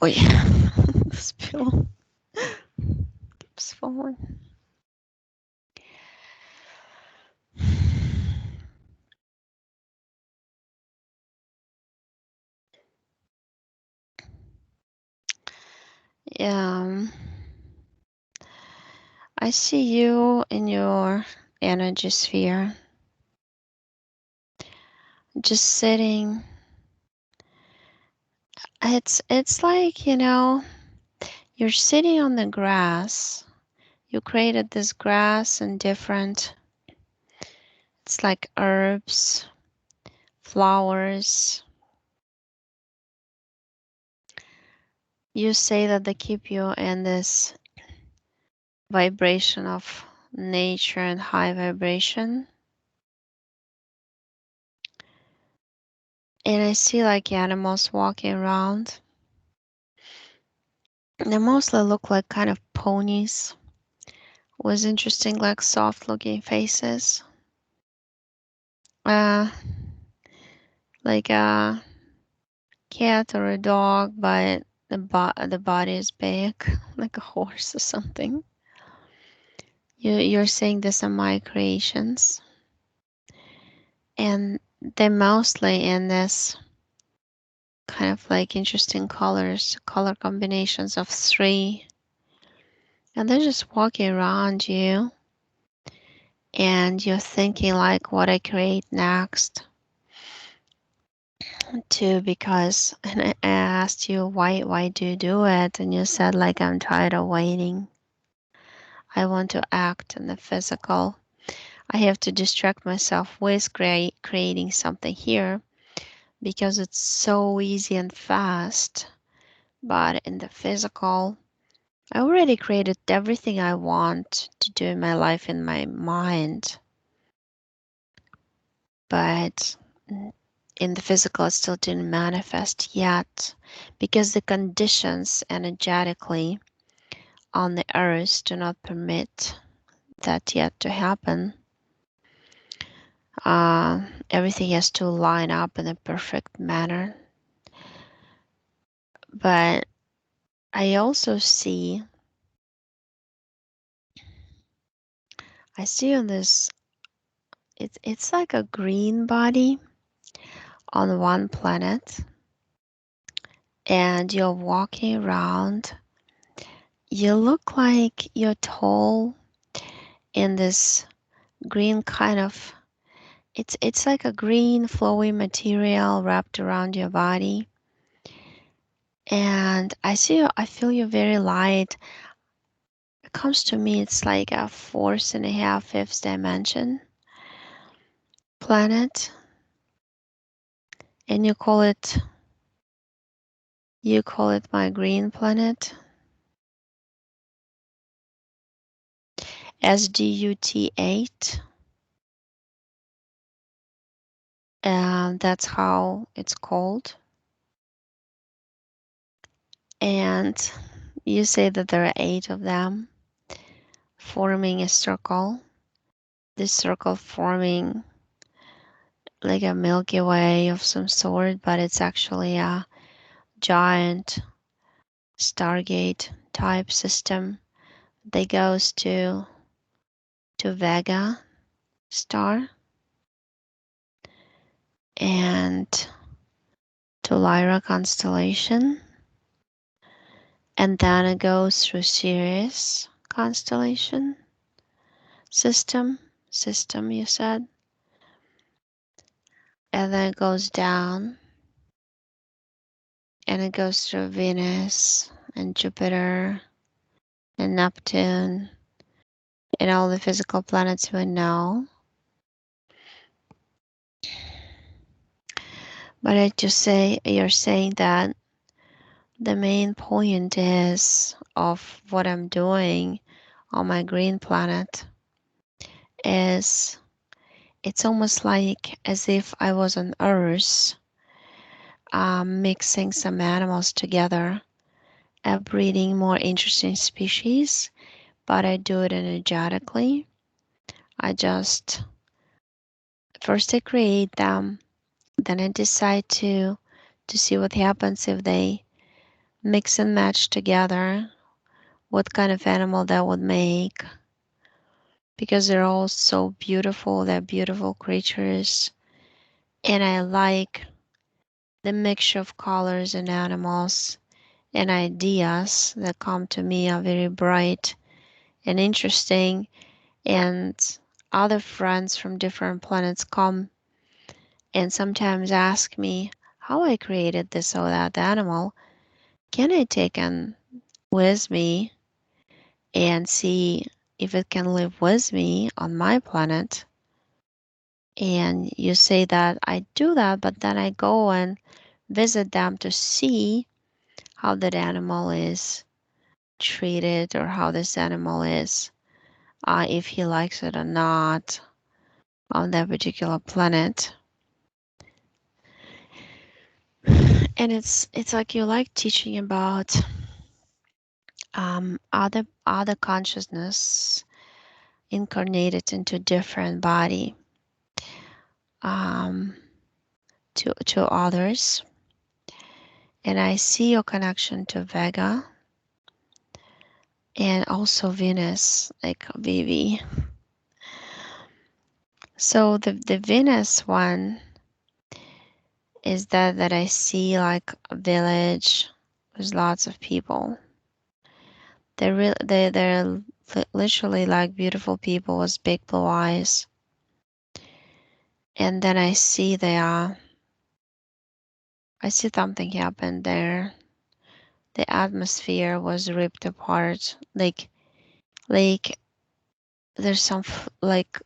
Oi, this pillow keeps falling. Yeah, I see you in your energy sphere, just sitting. It's like, you're sitting on the grass. You created this grass and different, it's like herbs, flowers. You say that they keep you in this vibration of nature and high vibration. And I see like animals walking around. They mostly look like kind of ponies with interesting, like soft looking faces. Uh, like a cat or a dog, but the body is big, like a horse or something. You're saying this are my creations, and they're mostly in this kind of like interesting color combinations of three, and they're just walking around you, and you're thinking like what I create next too, because and I asked you why do you do it, and you said like I'm tired of waiting. I want to act in the physical. I have to distract myself with creating something here because it's so easy and fast. But in the physical, I already created everything I want to do in my life in my mind. But in the physical, it still didn't manifest yet because the conditions energetically on the earth do not permit that yet to happen. Everything has to line up in a perfect manner. But I also I see on this, it's like a green body on one planet, and you're walking around. You look like you're tall in this green kind of, it's like a green flowy material wrapped around your body. And I feel you very light. It comes to me, it's like a fourth and a half, fifth dimension planet. And you call it my green planet, SDUT8. And that's how it's called. And you say that there are 8 of them forming a circle. This circle forming like a Milky Way of some sort, but it's actually a giant Stargate type system that goes to Vega star and to Lyra constellation, and then it goes through Sirius constellation system you said, and then it goes down and it goes through Venus and Jupiter and Neptune and all the physical planets we know. But I just say you're saying that the main point is of what I'm doing on my green planet is it's almost like as if I was on Earth, mixing some animals together, breeding more interesting species, but I do it energetically. I just first I create them, then I decide to see what happens if they mix and match together what kind of animal that would make, because they're all so beautiful. They're beautiful creatures. And I like the mixture of colors and animals and ideas that come to me are very bright and interesting. And other friends from different planets come and sometimes ask me how I created this or that animal. Can I take it with me and see if it can live with me on my planet? And you say that I do that, but then I go and visit them to see how that animal is treated or how this animal is, if he likes it or not on that particular planet. And it's like you like teaching about other consciousness incarnated into different body, um, to others. And I see your connection to Vega and also Venus, like Vivi. So the Venus one is that I see like a village with lots of people. They're literally like beautiful people with big blue eyes. And then I see I see something happen there. The atmosphere was ripped apart, like there's some like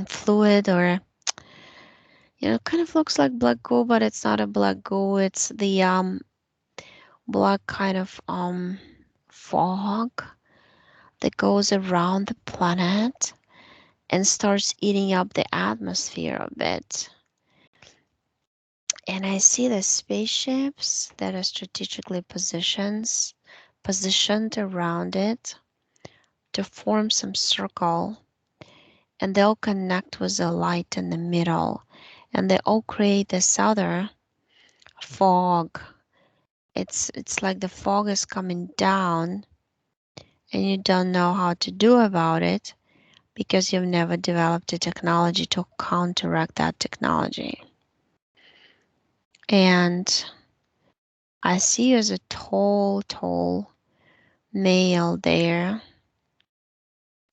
fluid, or kind of looks like black goo, but it's not a black goo. It's the black kind of fog that goes around the planet and starts eating up the atmosphere a bit. And I see the spaceships that are strategically positioned around it to form some circle, and they'll connect with the light in the middle, and they all create this other fog. It's like the fog is coming down and you don't know how to do about it because you've never developed a technology to counteract that technology. And I see you as a tall male there.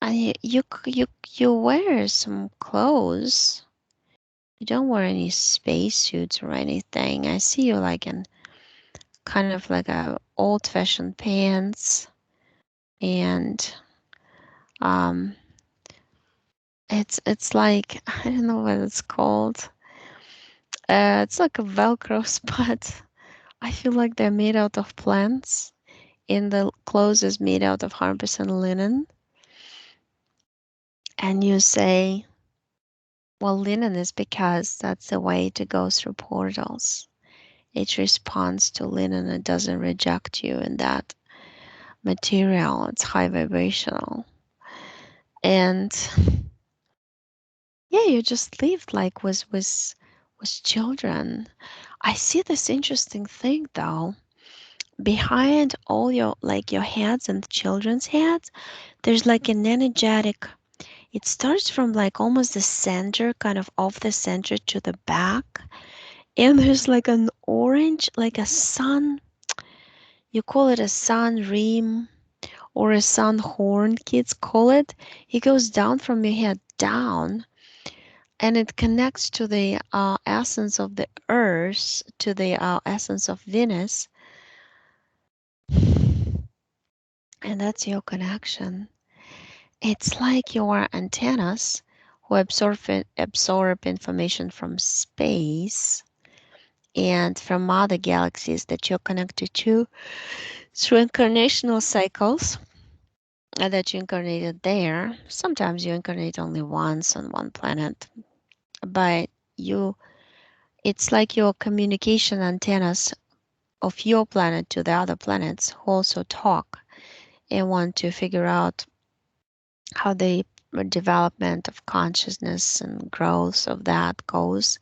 And you wear some clothes. You don't wear any spacesuits or anything. I see you like in kind of like a old-fashioned pants, and um it's like I don't know what it's called. It's like a Velcro spot. I feel like they're made out of plants, and the clothes is made out of 100% linen. And you say, well, linen is because that's the way to go through portals. It responds to linen. It doesn't reject you in that material. It's high vibrational. And yeah, you just lived like with children. I see this interesting thing though. Behind all your like your heads and the children's heads, there's like an energetic. It starts from like almost the center, kind of off the center to the back. And there's like an orange, like a sun. You call it a sun rim or a sun horn, kids call it. It goes down from your head down, and it connects to the essence of the earth, to the essence of Venus. And that's your connection. It's like your antennas who absorb information from space and from other galaxies that you're connected to through incarnational cycles that you incarnated there. Sometimes you incarnate only once on one planet, but you it's like your communication antennas of your planet to the other planets who also talk and want to figure out how the development of consciousness and growth of that goes.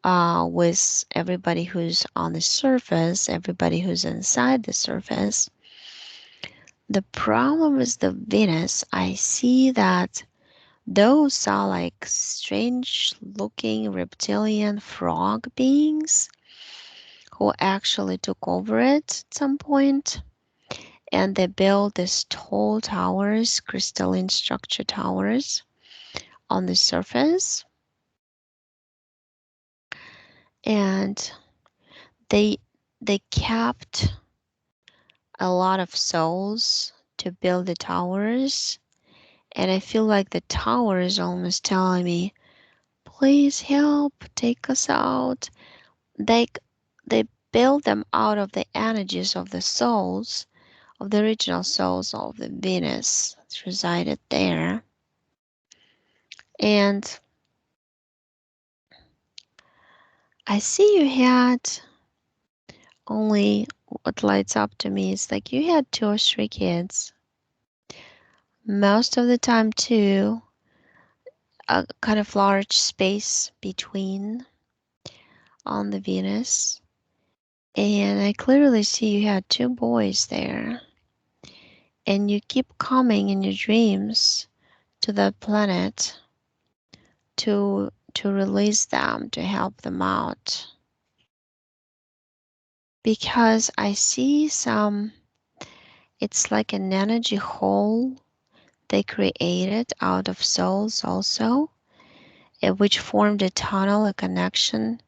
with everybody who's on the surface, everybody who's inside the surface. The problem is the Venus. I see that those are like strange looking reptilian frog beings who actually took over it at some point, and they built these tall towers, crystalline structure towers on the surface, and they they kept a lot of souls to build the towers, and I feel like the tower is almost telling me, please help, take us out. They they build them out of the energies of the souls, of the original souls of the Venus that resided there. And I see you had only, what lights up to me is like you had 2 or 3 kids. Most of the time too, a kind of large space between on the Venus. And I clearly see you had 2 boys there. And you keep coming in your dreams to that planet to release them, to help them out. Because I see it's like an energy hole they created out of souls also, which formed a tunnel, a connection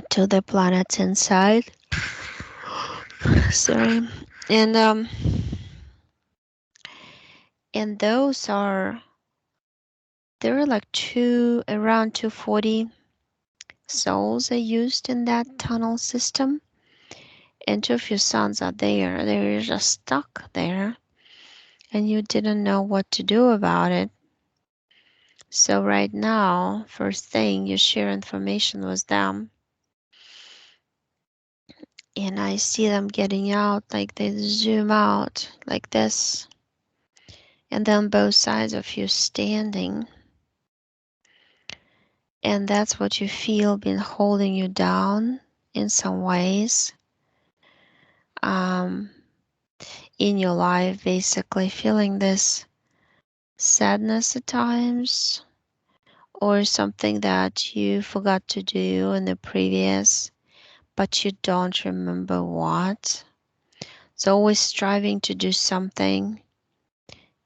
to the planets inside. Sorry. And and those are, there are like around 240 souls are used in that tunnel system, and 2 of your sons are there. They're just stuck there, and you didn't know what to do about it. So right now, first thing, you share information with them, and I see them getting out, like they zoom out like this, and then both sides of you standing. And that's what you feel been holding you down in some ways. Um, in your life, basically feeling this sadness at times, or something that you forgot to do in the previous, but you don't remember what. So always striving to do something,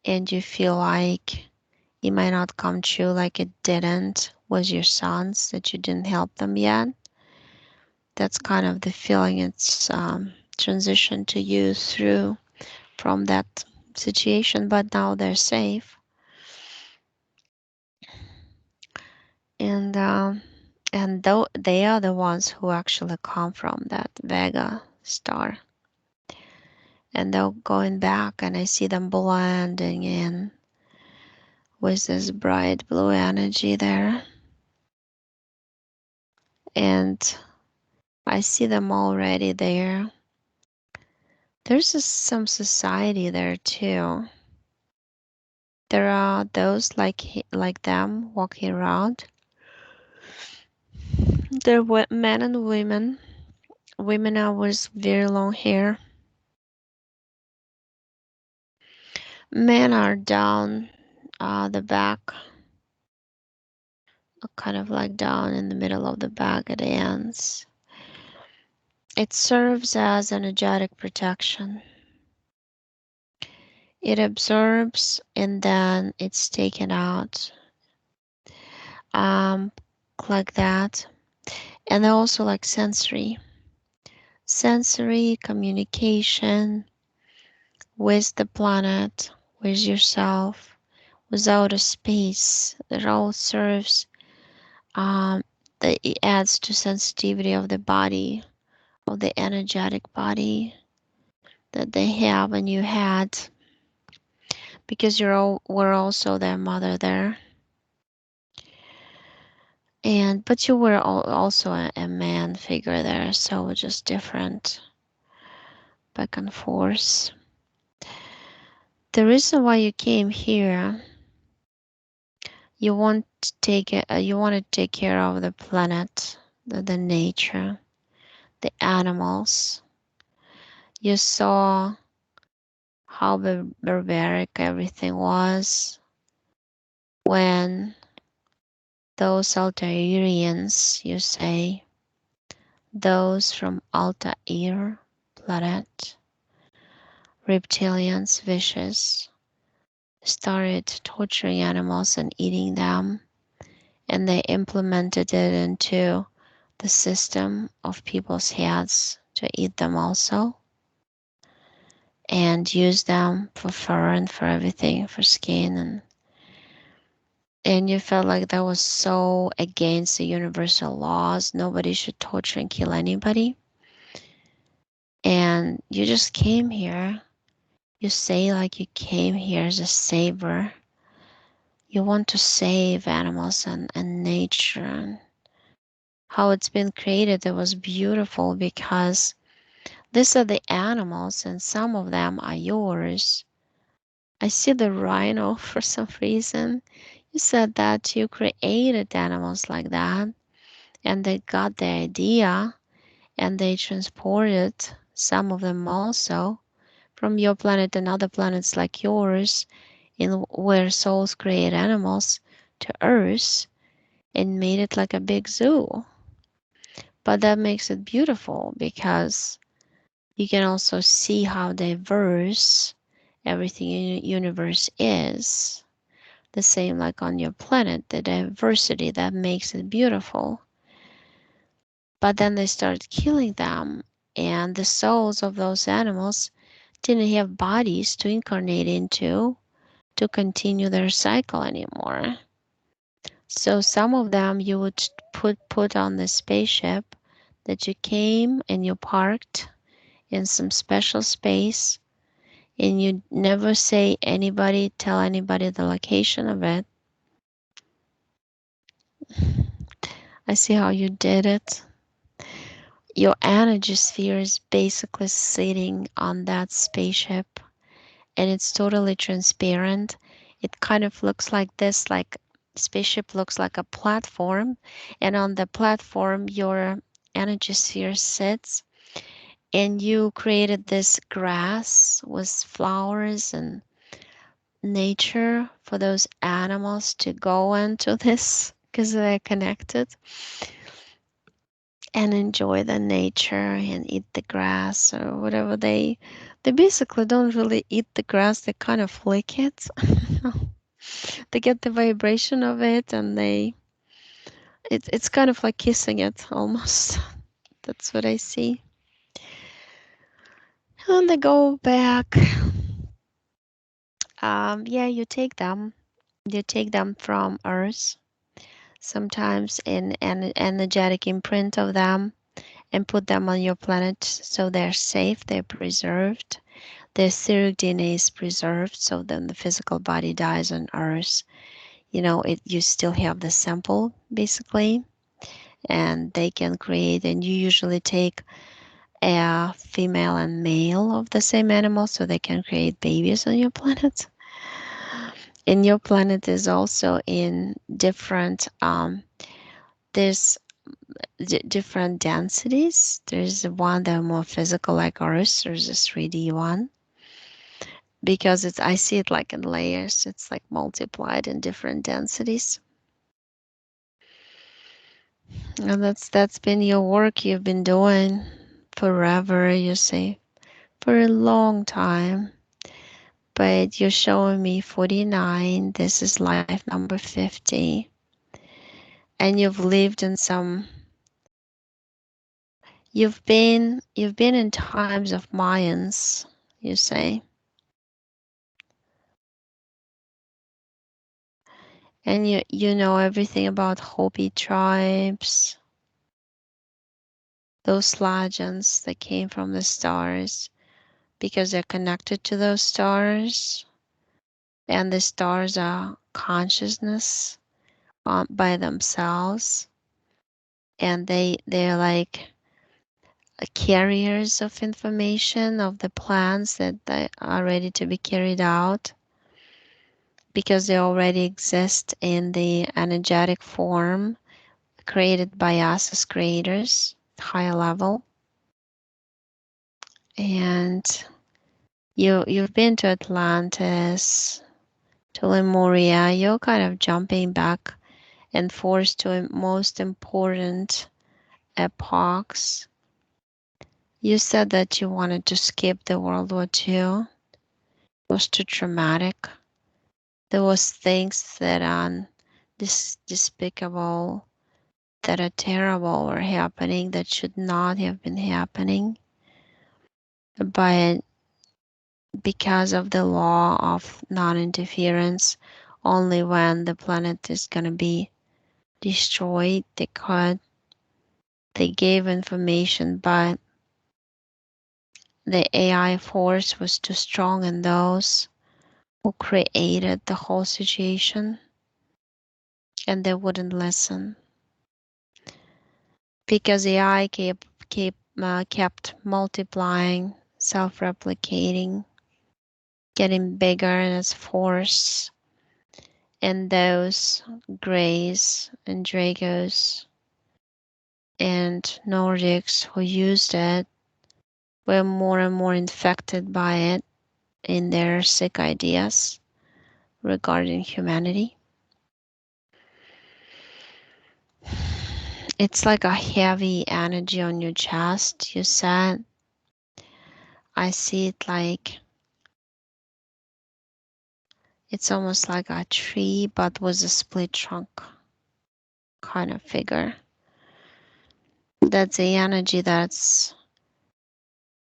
and you feel like it might not come true, like it didn't with your sons, that you didn't help them yet. That's kind of the feeling it's transitioned to you through from that situation, but now they're safe. And though they are the ones who actually come from that Vega star, and they're going back, and I see them blending in with this bright blue energy there, and I see them already there. There's some society there too. There are those like them walking around. There were men and women. Women are with very long hair. Men are down the back, kind of like down in the middle of the back at the ends. It serves as energetic protection. It absorbs and then it's taken out, um, like that. And also like sensory communication with the planet, with yourself, with outer space. That all serves, um, that it adds to sensitivity of the body, of the energetic body that they have and you had, because were also their mother there. And but you were also a man figure there, so just different back and forth. The reason why you came here You want to take it, you want to take care of the planet, the nature, the animals. You saw how barbaric everything was when those Altairians, you say, those from Altair planet, reptilians, vicious, started torturing animals and eating them, and they implemented it into the system of people's heads to eat them also and use them for fur and for everything, for skin, and you felt like that was so against the universal laws. Nobody should torture and kill anybody. And you just came here. You say like you came here as a saver. You want to save animals and nature and how it's been created. It was beautiful because these are the animals and some of them are yours. I see the rhino for some reason. You said that you created animals like that and they got the idea and they transported some of them also from your planet and other planets like yours in where souls create animals to Earth and made it like a big zoo. But that makes it beautiful because you can also see how diverse everything in the universe is. The same like on your planet, the diversity that makes it beautiful. But then they started killing them, and the souls of those animals didn't have bodies to incarnate into to continue their cycle anymore. So some of them you would put on the spaceship that you came and you parked in some special space, and you never tell anybody the location of it. I see how you did it. Your energy sphere is basically sitting on that spaceship and it's totally transparent. It kind of looks like this, like spaceship looks like a platform, and on the platform your energy sphere sits, and you created this grass with flowers and nature for those animals to go into this because they're connected and enjoy the nature and eat the grass or whatever. They basically don't really eat the grass, they kind of lick it. They get the vibration of it and it's kind of like kissing it almost. That's what I see. And they go back. Yeah, you take them from Earth, sometimes in an energetic imprint of them, and put them on your planet so they're safe, they're preserved. Their etheric DNA is preserved, so then the physical body dies on Earth. You still have the sample basically, and they can create. And you usually take a female and male of the same animal, so they can create babies on your planet. And your planet is also in different. There's different densities. There's one that are more physical, like ours. There's a 3D one because I see it like in layers. It's like multiplied in different densities. And that's been your work you've been doing forever, you say, for a long time. But you're showing me 49. This is life number 50. And you've lived in you've been in times of Mayans, you say. And you know everything about Hopi tribes, those legends that came from the stars because they're connected to those stars, and the stars are consciousness by themselves, and they're like carriers of information of the plans that are ready to be carried out. because they already exist in the energetic form created by us as creators, higher level. And you've been to Atlantis, to Lemuria. You're kind of jumping back and forth to most important epochs. You said that you wanted to skip the World War II. It was too traumatic. There was things that are despicable, that are terrible were happening that should not have been happening. But because of the law of non-interference, only when the planet is going to be destroyed, they gave information, but the AI force was too strong in those who created the whole situation, and they wouldn't listen because AI kept multiplying, self-replicating, getting bigger in its force, and those Greys and Dragos and Nordics who used it were more and more infected by it in their sick ideas regarding humanity. It's like a heavy energy on your chest, you said. I see it like it's almost like a tree, but with a split trunk kind of figure. That's the energy that's,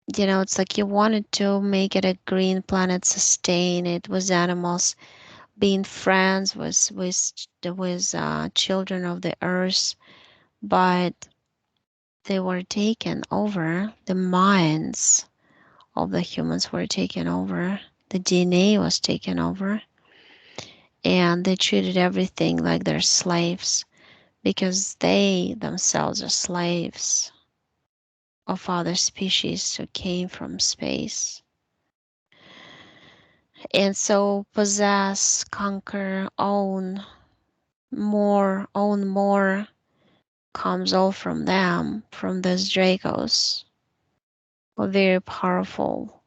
it's like you wanted to make it a green planet, sustain it with animals, being friends with children of the earth, but they were taken over. The minds of the humans were taken over. The DNA was taken over, and they treated everything like they're slaves because they themselves are slaves of other species who came from space. And so possess, conquer, own more comes all from them, from those Dracos, very powerful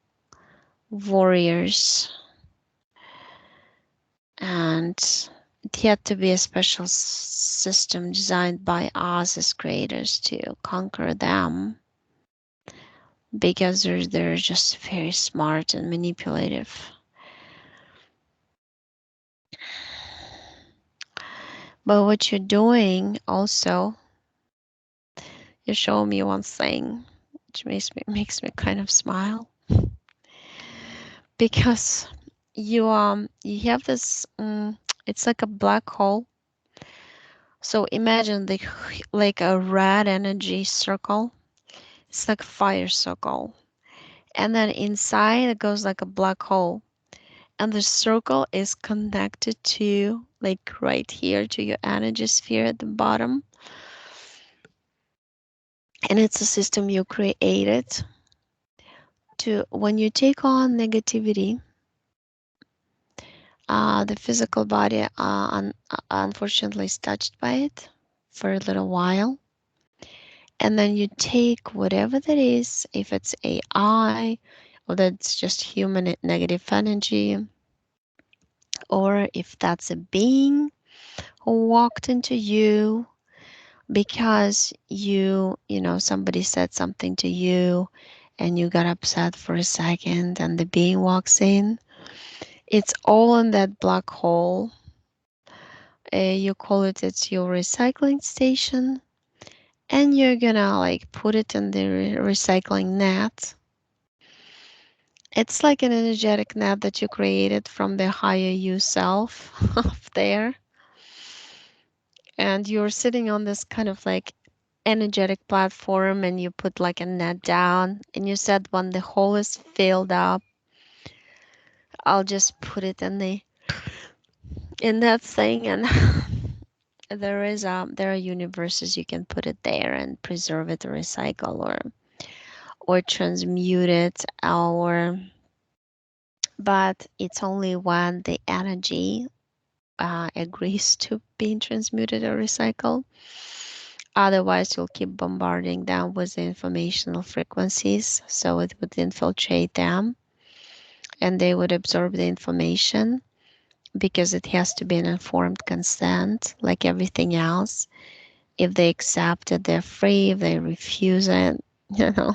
warriors. And it had to be a special system designed by us as creators to conquer them because they're just very smart and manipulative. But what you're doing also, you show me one thing, which makes me kind of smile, because you have this. It's like a black hole. So imagine like a red energy circle. It's like a fire circle, and then inside it goes like a black hole, and the circle is connected to like right here to your energy sphere at the bottom. And it's a system you created to when you take on negativity, the physical body unfortunately is touched by it for a little while. And then you take whatever that is, if it's AI or that's just human negative energy, or if that's a being who walked into you because somebody said something to you and you got upset for a second and the being walks in. It's all in that black hole. You call it's your recycling station, and you're gonna like put it in the recycling net. It's like an energetic net that you created from the higher you self up there. And you're sitting on this kind of like energetic platform, and you put like a net down, and you said when the hole is filled up, I'll just put it in that thing. And there are universes you can put it there and preserve it or recycle or transmute it, or but it's only when the energy agrees to being transmuted or recycled. Otherwise, you'll keep bombarding them with the informational frequencies, so it would infiltrate them and they would absorb the information because it has to be an informed consent, like everything else. If they accept it, they're free. If they refuse it, you know,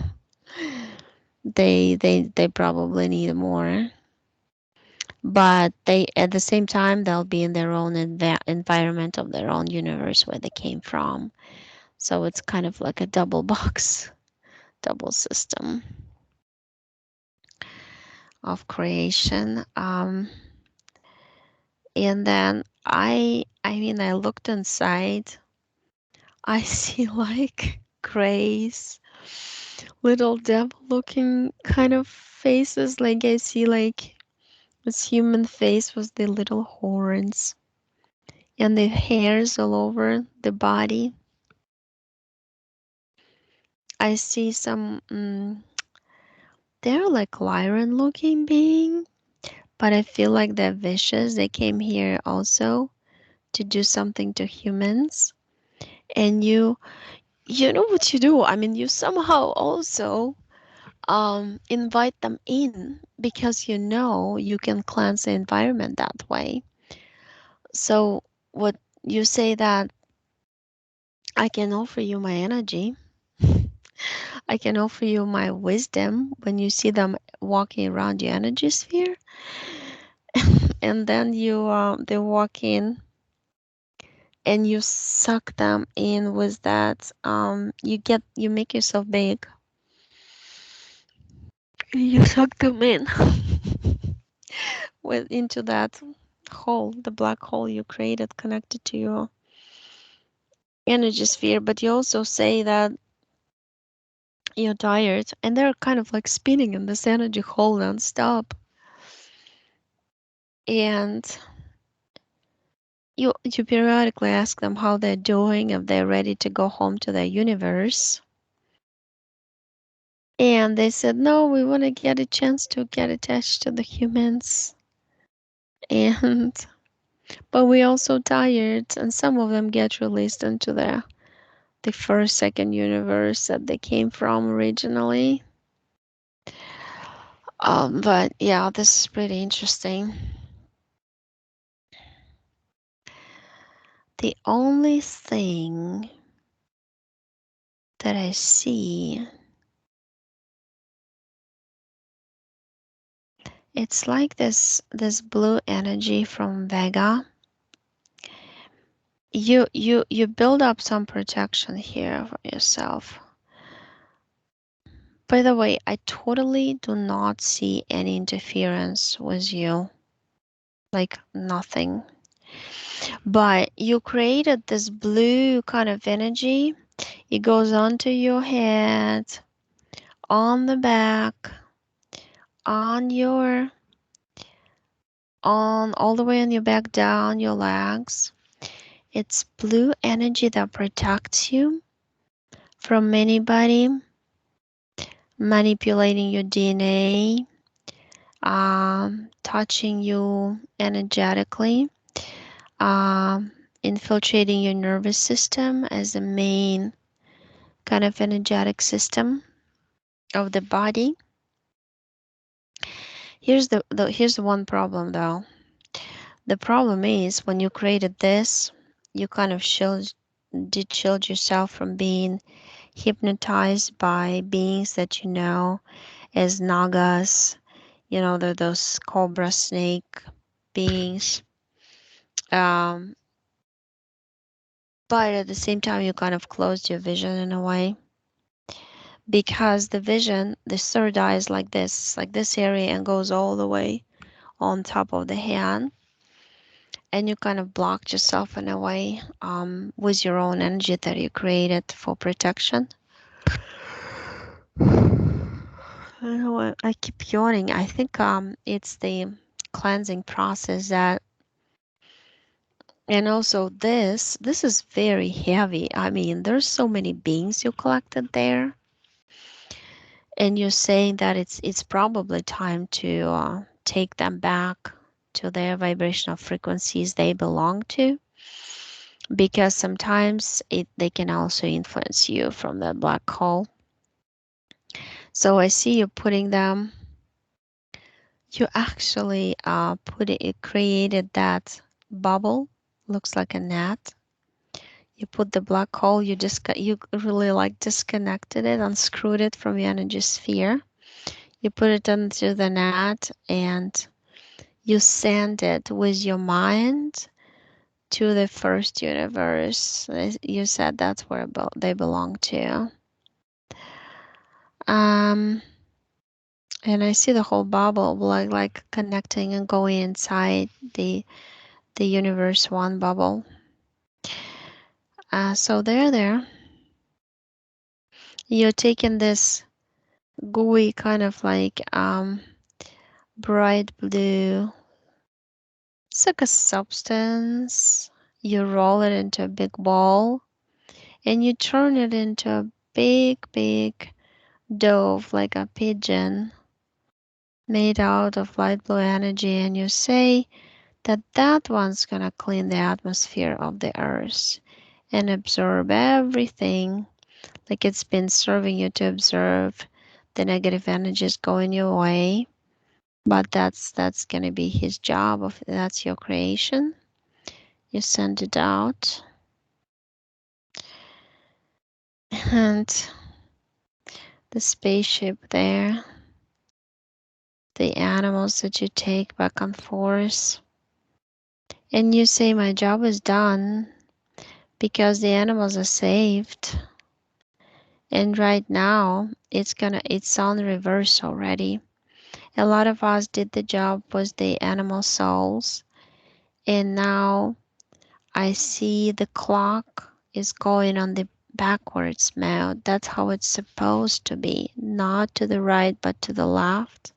they probably need more. But they, at the same time, they'll be in their own environment of their own universe where they came from. So it's kind of like a double box, double system of creation. And then I mean, I looked inside. I see like grays, little devil-looking kind of faces. Like I see like this human face with the little horns and the hairs all over the body. I see some, they're like lion-looking being, but I feel like they're vicious. They came here also to do something to humans. And you know what you do? I mean, you somehow also invite them in because you know you can cleanse the environment that way. So, what you say that I can offer you my energy, I can offer you my wisdom when you see them walking around your energy sphere, and then they walk in and you suck them in with that. You make yourself big. You suck them in with into that hole, the black hole you created connected to your energy sphere. But you also say that you're tired, and they're kind of like spinning in this energy hole nonstop. And you periodically ask them how they're doing, if they're ready to go home to their universe. And they said, no, we want to get a chance to get attached to the humans. And but we're also tired, and some of them get released into the first, second universe that they came from originally. But yeah, this is pretty interesting. The only thing that I see, it's like this blue energy from Vega. You build up some protection here for yourself. By the way, I totally do not see any interference with you, like nothing. But you created this blue kind of energy. It goes onto your head, on the back, on your on all the way on your back, down your legs. It's blue energy that protects you from anybody manipulating your DNA, touching you energetically, infiltrating your nervous system as the main kind of energetic system of the body. Here's the one problem though. The problem is when you created this, you kind of did shield yourself from being hypnotized by beings that you know as nagas. You know, they're those cobra snake beings. Um, but at the same time, you kind of closed your vision in a way because the vision, the third eye is like this area, and goes all the way on top of the hand. And you kind of blocked yourself in a way with your own energy that you created for protection. I know what, I keep yawning. I think it's the cleansing process that, and also this is very heavy. I mean, there's so many beings you collected there, and you're saying that it's probably time take them back to their vibrational frequencies they belong to, because sometimes they can also influence you from the black hole. So I see you putting them. You actually created that bubble, looks like a net. You put the black hole, you really like disconnected it, unscrewed it from your energy sphere. You put it into the net and you send it with your mind to the first universe. You said that's where they belong to. Um, and I see the whole bubble like connecting and going inside the universe one bubble. So they're there. You're taking this gooey kind of like bright blue. It's like a substance. You roll it into a big ball and you turn it into a big dove, like a pigeon made out of light blue energy, and you say that that one's gonna clean the atmosphere of the earth and absorb everything, like it's been serving you to observe the negative energies going your way. But that's gonna be his job. That's your creation. You send it out, and the spaceship there, the animals that you take back and forth, and you say, my job is done because the animals are saved. And right now it's on reverse already. A lot of us did the job with the animal souls, and now I see the clock is going on the backwards mode. That's how it's supposed to be, not to the right but to the left.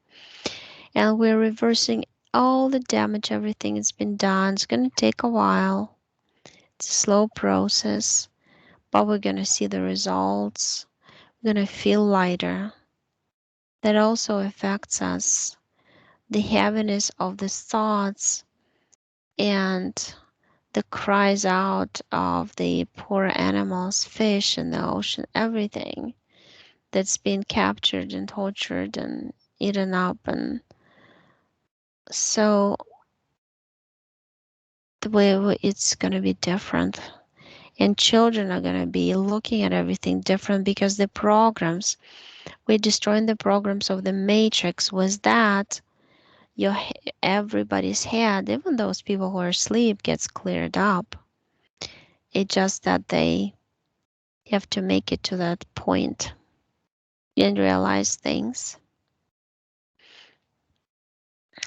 And we're reversing all the damage, everything has been done. It's going to take a while. It's a slow process, but we're going to see the results. We're going to feel lighter. That also affects us. The heaviness of the thoughts and the cries out of the poor animals, fish in the ocean, everything that's been captured and tortured and eaten up. And so the way it's going to be different. And children are going to be looking at everything different because the programs, we're destroying the programs of the matrix. Was that your everybody's head, even those people who are asleep, gets cleared up. It's just that they have to make it to that point and realize things.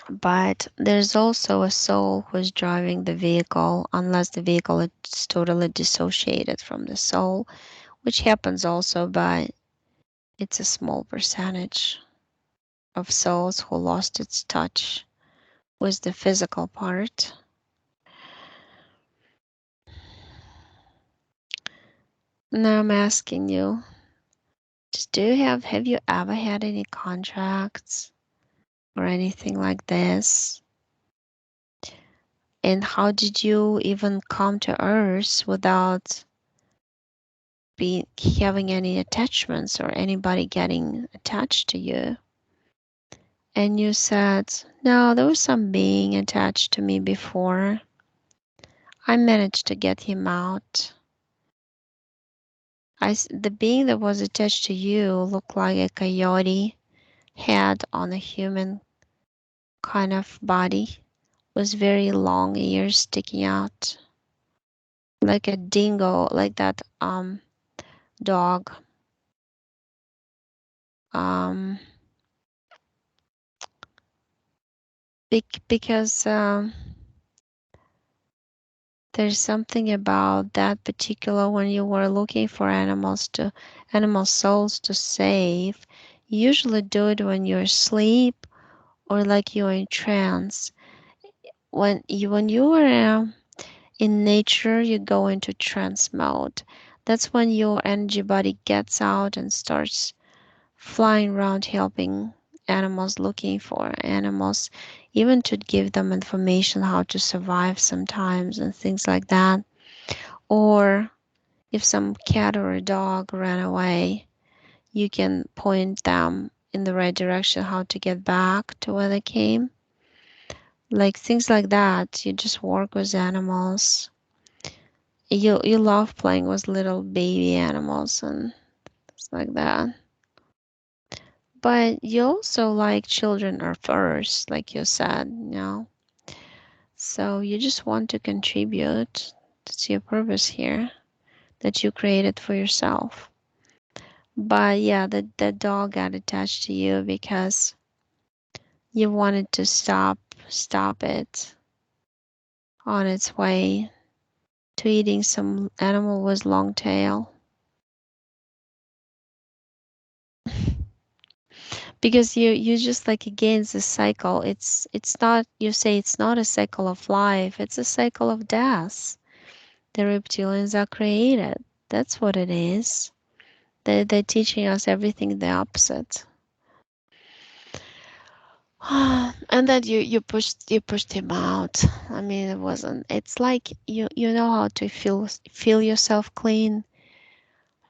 But there's also a soul who's driving the vehicle, unless the vehicle is totally dissociated from the soul, which happens also, but it's a small percentage of souls who lost its touch with the physical part. Now I'm asking you, have you ever had any contracts or anything like this? And how did you even come to Earth without having any attachments or anybody getting attached to you? And you said, no, there was some being attached to me before. I managed to get him out. The being that was attached to you looked like a coyote head on a human kind of body, with very long ears sticking out, like a dingo, like that dog. Um, because there's something about that particular, when you were looking for animal souls to save, you usually do it when you're asleep or like you're in trance. When you are in nature, you go into trance mode. That's when your energy body gets out and starts flying around helping animals, looking for animals, even to give them information how to survive sometimes and things like that. Or if some cat or a dog ran away, you can point them in the right direction how to get back to where they came. Like things like that. You just work with animals. You love playing with little baby animals and things like that. But you also like children are first, like you said, So you just want to contribute. That's your purpose here that you created for yourself. But yeah, the dog got attached to you because you wanted to stop it on its way to eating some animal with long tail. Because you just like against the cycle. It's not, you say it's not a cycle of life, it's a cycle of death. The reptilians are created. That's what it is. They're teaching us everything the opposite. And then you pushed him out. I mean, it wasn't. It's like you know how to feel yourself clean,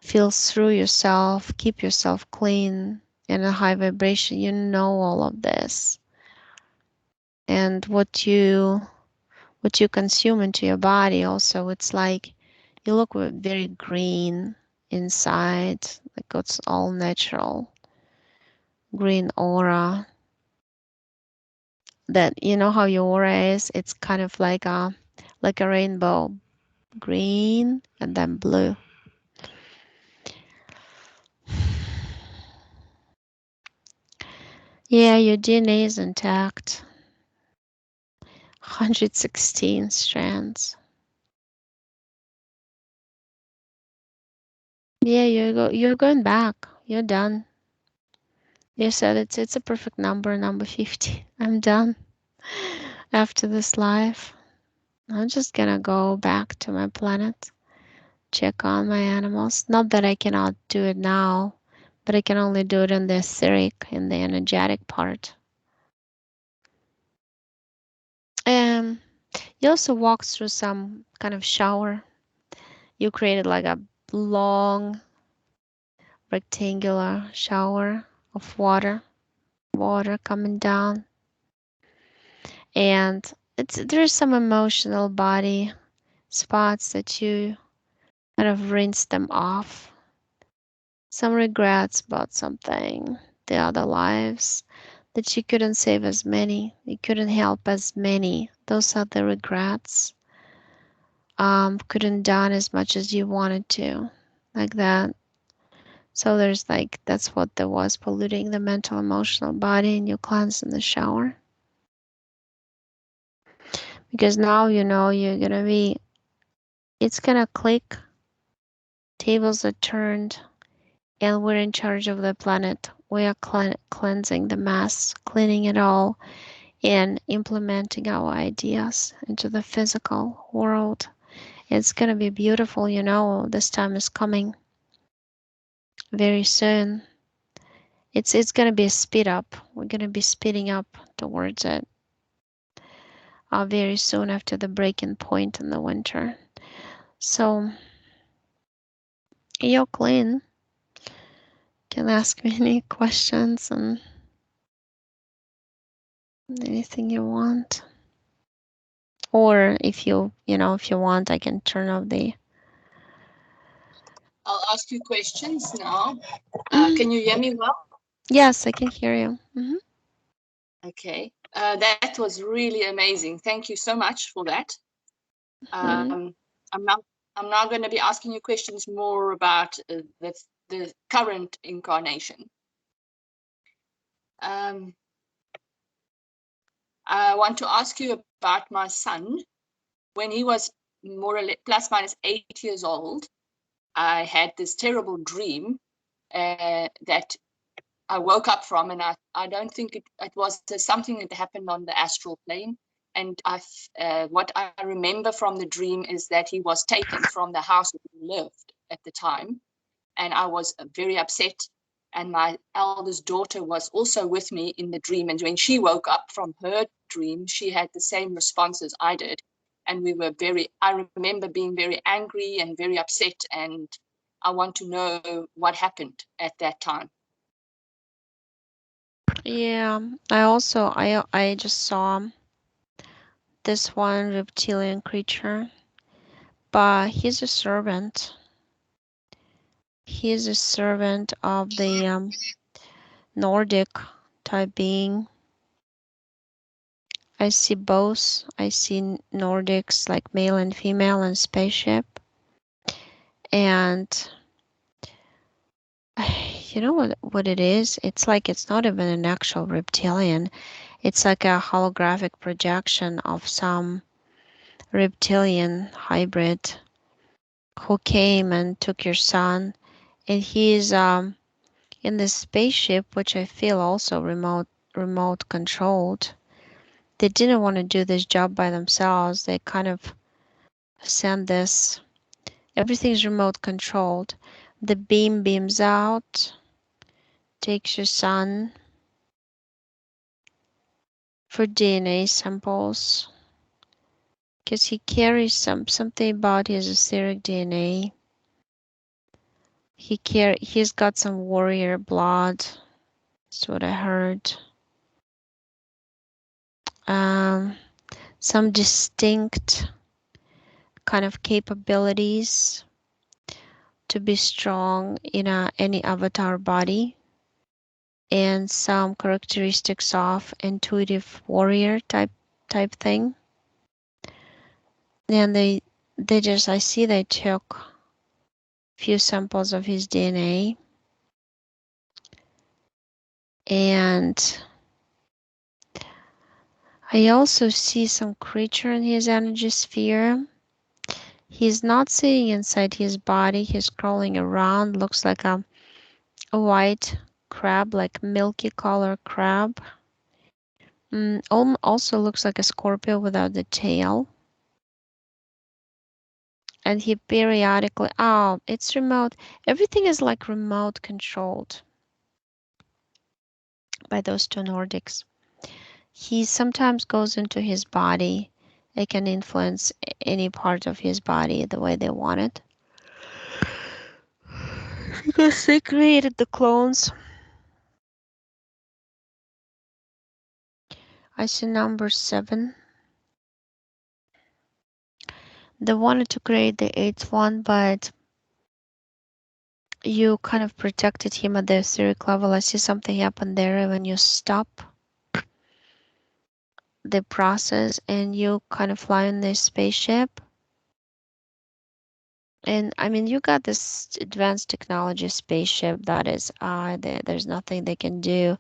feel through yourself, keep yourself clean in a high vibration. You know all of this, and what you consume into your body also. It's like you look very green inside, like it's all natural green aura. That you know how your aura is. It's kind of like a rainbow, green and then blue. Yeah, your DNA is intact. 116 strands. Yeah, you're going back. You're done. You said it's a perfect number 50. I'm done. After this life, I'm just gonna go back to my planet, check on my animals. Not that I cannot do it now, but I can only do it in the etheric, in the energetic part. Um, you also walked through some kind of shower. You created like a long rectangular shower of water coming down. And there's some emotional body spots that you kind of rinse them off. Some regrets about something, the other lives, that you couldn't save as many, you couldn't help as many. Those are the regrets. Couldn't done as much as you wanted to, like that. So there's like, that's what there was, polluting the mental, emotional body, and you cleanse in the shower. Because now you know you're gonna be, it's gonna click, tables are turned, and we're in charge of the planet. We are cleansing the mess, cleaning it all, and implementing our ideas into the physical world. It's gonna be beautiful, this time is coming very soon. It's gonna be a speed up. We're gonna be speeding up towards it very soon after the breaking point in the winter. So you're clean. Can ask me any questions and anything you want. Or if if you want, I can turn off the. I'll ask you questions now. Can you hear me well? Yes, I can hear you. Mm-hmm. Okay. That was really amazing. Thank you so much for that. Mm-hmm. I'm now going to be asking you questions more about the current incarnation. Um, I want to ask you about my son. When he was more or less plus minus 8 years old, I had this terrible dream that I woke up from, and I don't think it was something that happened on the astral plane. And what I remember from the dream is that he was taken from the house where he lived at the time, and I was very upset. And my eldest daughter was also with me in the dream. And when she woke up from her dream, she had the same response as I did. And we were I remember being very angry and very upset. And I want to know what happened at that time. Yeah, I just saw this one reptilian creature, but he's a servant. He's a servant of the Nordic type being. I see both. I see Nordics like male and female and spaceship. And you know what it is? It's like it's not even an actual reptilian. It's like a holographic projection of some reptilian hybrid who came and took your son. And he's in this spaceship, which I feel also remote controlled. They didn't want to do this job by themselves. They kind of send this. Everything's remote controlled. The beam beams out, takes your son for DNA samples because he carries something about his etheric DNA. He's got some warrior blood. That's what I heard. Um, some distinct kind of capabilities to be strong in any avatar body, and some characteristics of intuitive warrior type thing. And they just I see they took a few samples of his DNA, and I also see some creature in his energy sphere. He's not sitting inside his body, he's crawling around, looks like a white crab, like milky color crab. Also looks like a scorpio without the tail. And he periodically, it's remote. Everything is like remote controlled by those two Nordics. He sometimes goes into his body. They can influence any part of his body the way they want it. Because they created the clones. I see number 7. They wanted to create the 8th one, but you kind of protected him at the etheric level. I see something happen there when you stop the process and you kind of fly in this spaceship. And I mean, you got this advanced technology spaceship that is, there's nothing they can do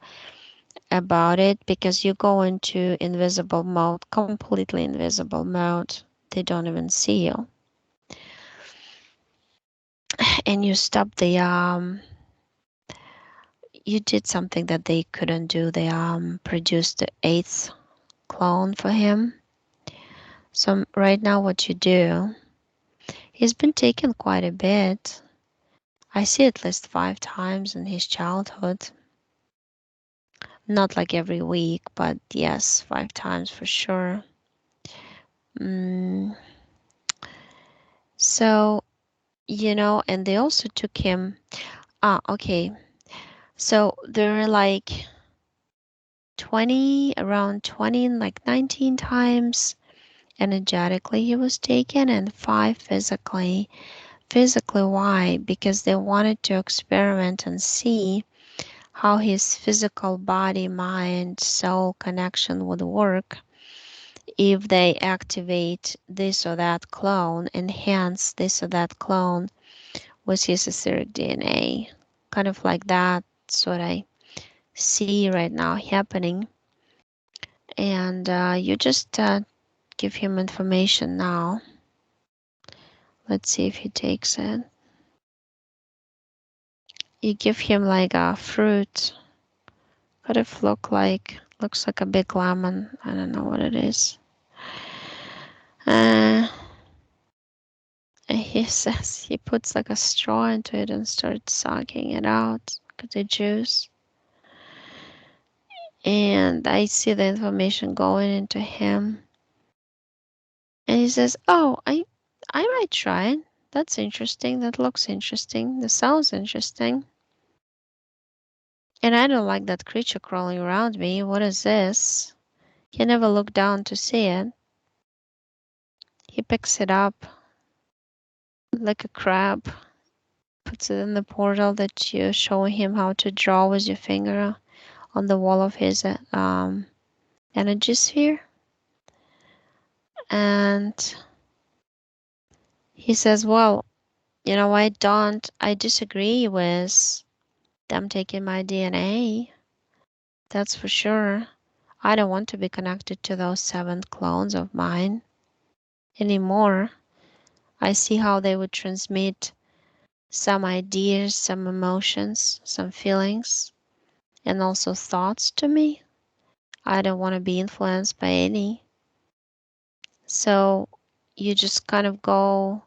about it because you go into invisible mode, completely invisible mode. They don't even see you. And you stop you did something that they couldn't do. They produced the 8th clone for him. So right now what you do, he's been taken quite a bit. I see at least 5 times in his childhood. Not like every week, but yes, 5 times for sure. Mm, so, and they also took him. Okay. So there are like 20, around 20, like 19 times energetically he was taken, and 5 physically. Physically, why? Because they wanted to experiment and see how his physical body, mind, soul connection would work if they activate this or that clone, enhance this or that clone with his etheric DNA. Kind of like that's what I see right now happening. And you just give him information now. Let's see if he takes it. You give him like a fruit. Could it looks like a big lemon. I don't know what it is. And he says he puts like a straw into it and starts sucking it out. the juice. And I see the information going into him. And he says, "Oh, I might try it. That's interesting. That looks interesting. That sounds interesting. And I don't like that creature crawling around me. What is this?" He never looked down to see it. He picks it up like a crab, puts it in the portal that you're showing him how to draw with your finger on the wall of his energy sphere. And he says, "Well, I disagree with them taking my DNA. That's for sure. I don't want to be connected to those 7 clones of mine anymore. I see how they would transmit some ideas, some emotions, some feelings, and also thoughts to me. I don't want to be influenced by any. So you just kind of go,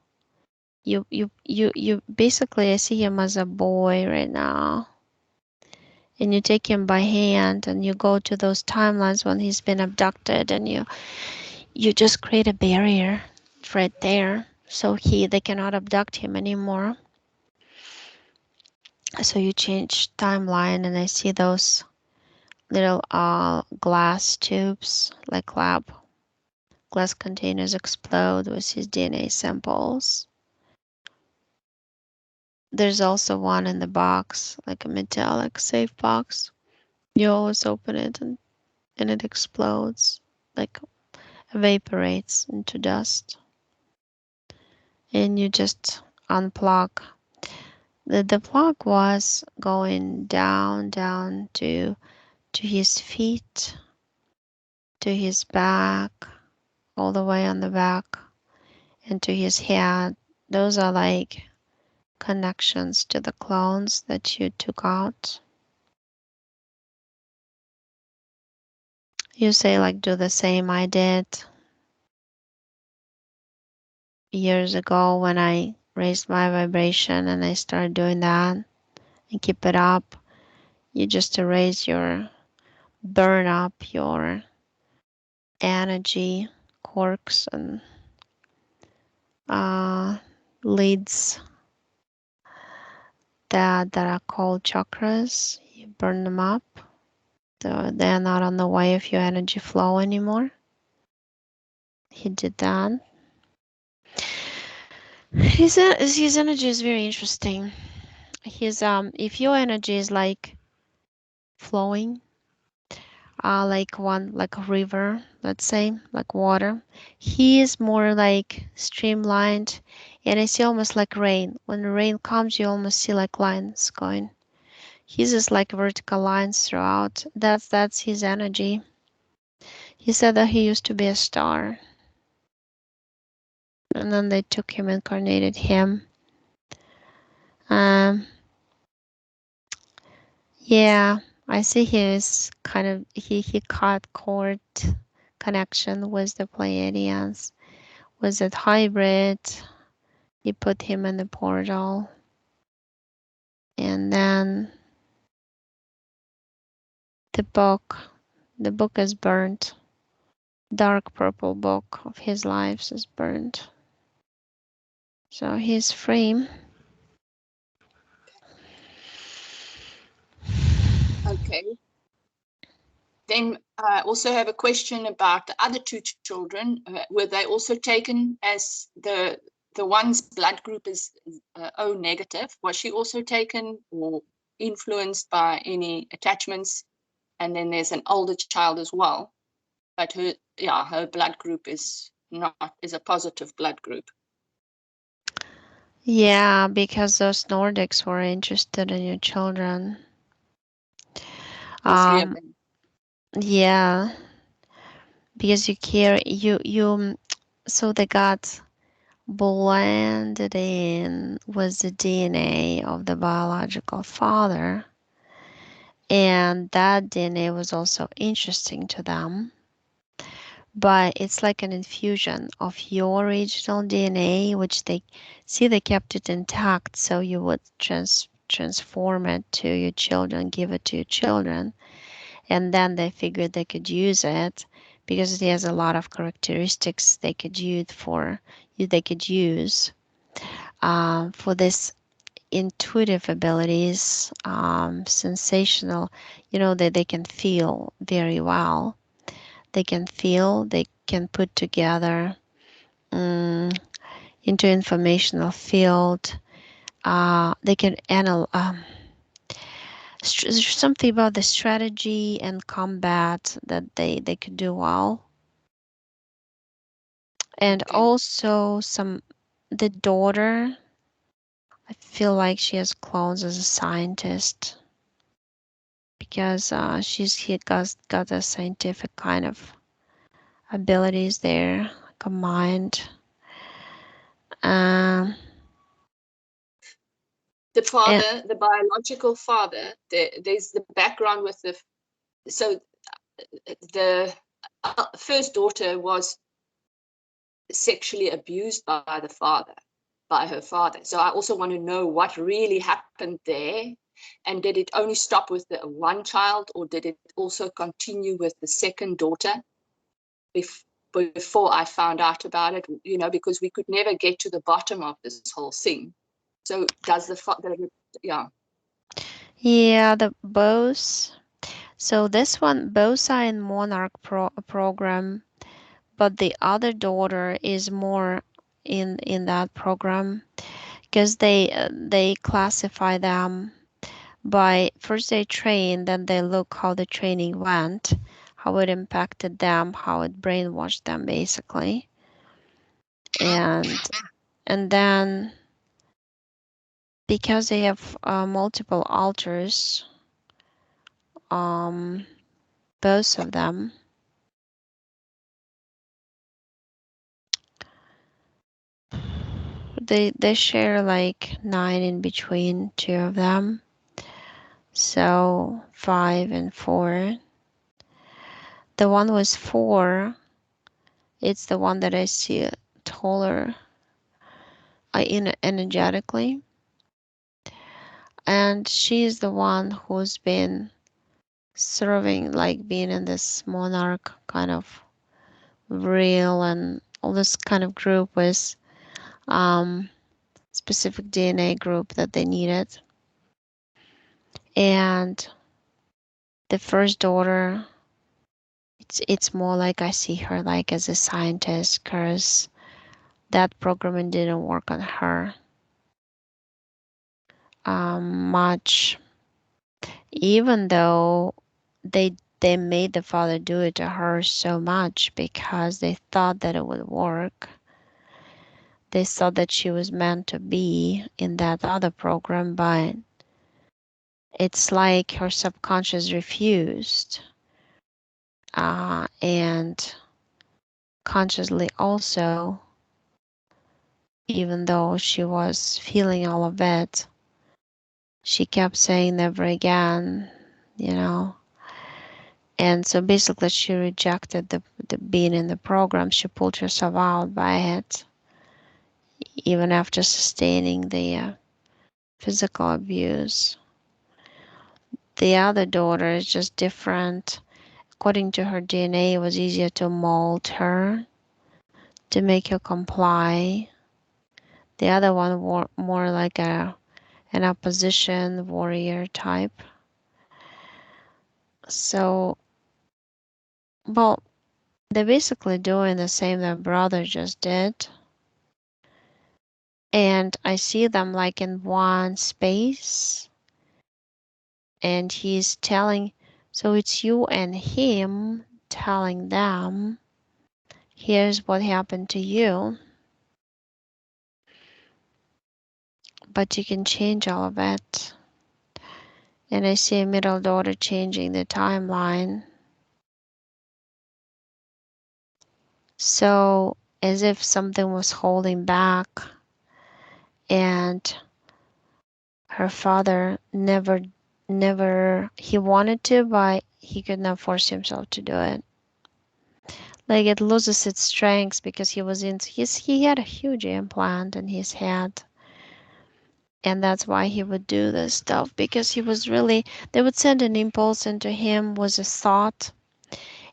you basically, I see him as a boy right now. And you take him by hand and you go to those timelines when he's been abducted, and you just create a barrier right there so they cannot abduct him anymore. So you change timeline, and I see those little glass tubes, like lab glass containers, explode with his DNA samples. There's also one in the box, like a metallic safe box. You always open it, and it explodes, like evaporates into dust. And you just unplug. The plug was going down to his feet, to his back, all the way on the back, and to his head. Those are like connections to the clones that you took out. You say, like, do the same I did years ago when I raised my vibration, and I started doing that, and keep it up. You just burn up your energy corks and uh, leads that are called chakras. You burn them up. They're not on the way of your energy flow anymore. He did that. His energy is very interesting. If your energy is like flowing, like a river, let's say, like water, he is more like streamlined, and I see almost like rain. When the rain comes, you almost see like lines going. He's just like vertical lines throughout. That's his energy. He said that he used to be a star, and then they took him, incarnated him. Um, yeah, I see his kind of he caught cord connection with the Pleiadians. Was it hybrid? You put him in the portal, and then the book, the book is burnt. Dark purple book of his lives is burnt. So he's free. Okay. Then I also have a question about the other 2 children. Were they also taken as the one's blood group is O negative? Was she also taken or influenced by any attachments? And then there's an older child as well, but her blood group is a positive blood group. Yeah, because those Nordics were interested in your children. All 3 of Um, them. yeah, because you care, so they got blended in with the DNA of the biological father, and that DNA was also interesting to them. But it's like an infusion of your original DNA, which they kept it intact, so you would transform it to your children, give it to your children, and then they figured they could use it because it has a lot of characteristics they could use for this intuitive abilities, sensational, that they can feel very well. They can feel, they can put together into informational field. They can there's something about the strategy and combat that they could do well. And Okay. also the daughter, I feel like she has clones as a scientist because he got a scientific kind of abilities there, combined. Um, The and father, the biological father, there's the background with so the first daughter was sexually abused by the father, by her father. So I also want to know what really happened there. And did it only stop with the one child, or did it also continue with the second daughter before I found out about it? Because we could never get to the bottom of this whole thing. So does the father, yeah. yeah, the both. So this one, both are in Monarch program, but the other daughter is more in that program because they classify them by first they train, then they look how the training went, how it impacted them, how it brainwashed them basically, and then because they have multiple alters, um, both of them, they share like 9 in between two of them, so 5 and 4. The one was 4. It's the one that I see taller energetically, and she's the one who's been serving, like being in this monarch kind of real and all this kind of group with specific DNA group that they needed. And the first daughter, it's more like I see her like as a scientist because that programming didn't work on her much, even though they made the father do it to her so much because they thought that it would work. They thought that she was meant to be in that other program, but it's like her subconscious refused. And consciously also, even though she was feeling all of it, she kept saying never again, you know. And so basically she rejected the being in the program. She pulled herself out by it, even after sustaining the physical abuse. The other daughter is just different. According to her DNA, it was easier to mold her, to make her comply. The other one more like an opposition warrior type. So, well, they're basically doing the same that brother just did. And I see them like in one space. And he's telling, so it's you and him telling them, here's what happened to you. But you can change all of it. And I see a middle daughter changing the timeline. So as if something was holding back, and her father never he wanted to, but he could not force himself to do it. Like it loses its strength because he had a huge implant in his head, And that's why he would do this stuff, because he was really, they would send an impulse into him, was a thought,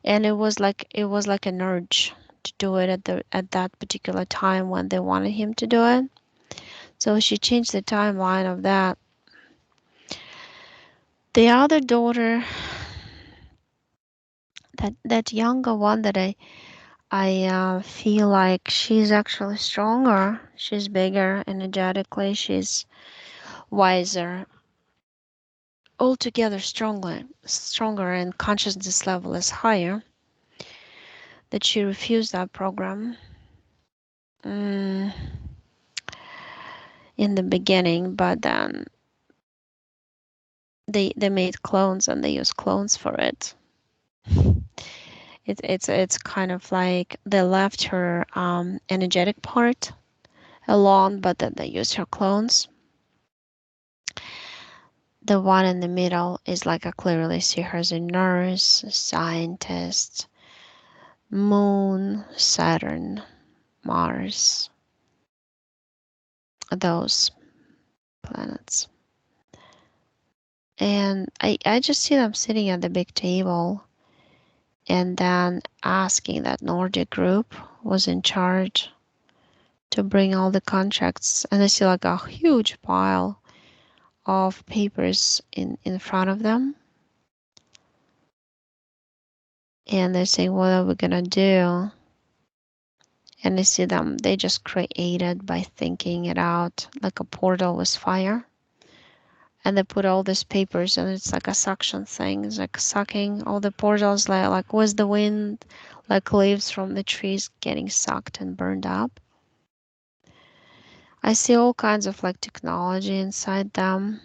and it was like an urge to do it at that particular time when they wanted him to do it. So she changed the timeline of that. The other daughter, that younger one, that I feel like she's actually stronger. She's bigger energetically. She's wiser. Altogether stronger, and consciousness level is higher. That she refused that program mm, in the beginning, but then they made clones and they used clones for it. It's kind of like they left her energetic part alone, but then they used her clones. The one in the middle is like I clearly see her as a nurse, a scientist, Moon, Saturn, Mars, those planets. And I just see them sitting at the big table, and then asking that Nordic group was in charge to bring all the contracts. And I see like a huge pile of papers in front of them. And they're saying, what are we going to do? And I see them, they just created by thinking it out, like a portal with fire. And they put all these papers, and it's like a suction thing. It's like sucking all the portals, like with the wind, like leaves from the trees getting sucked and burned up. I see all kinds of like technology inside them.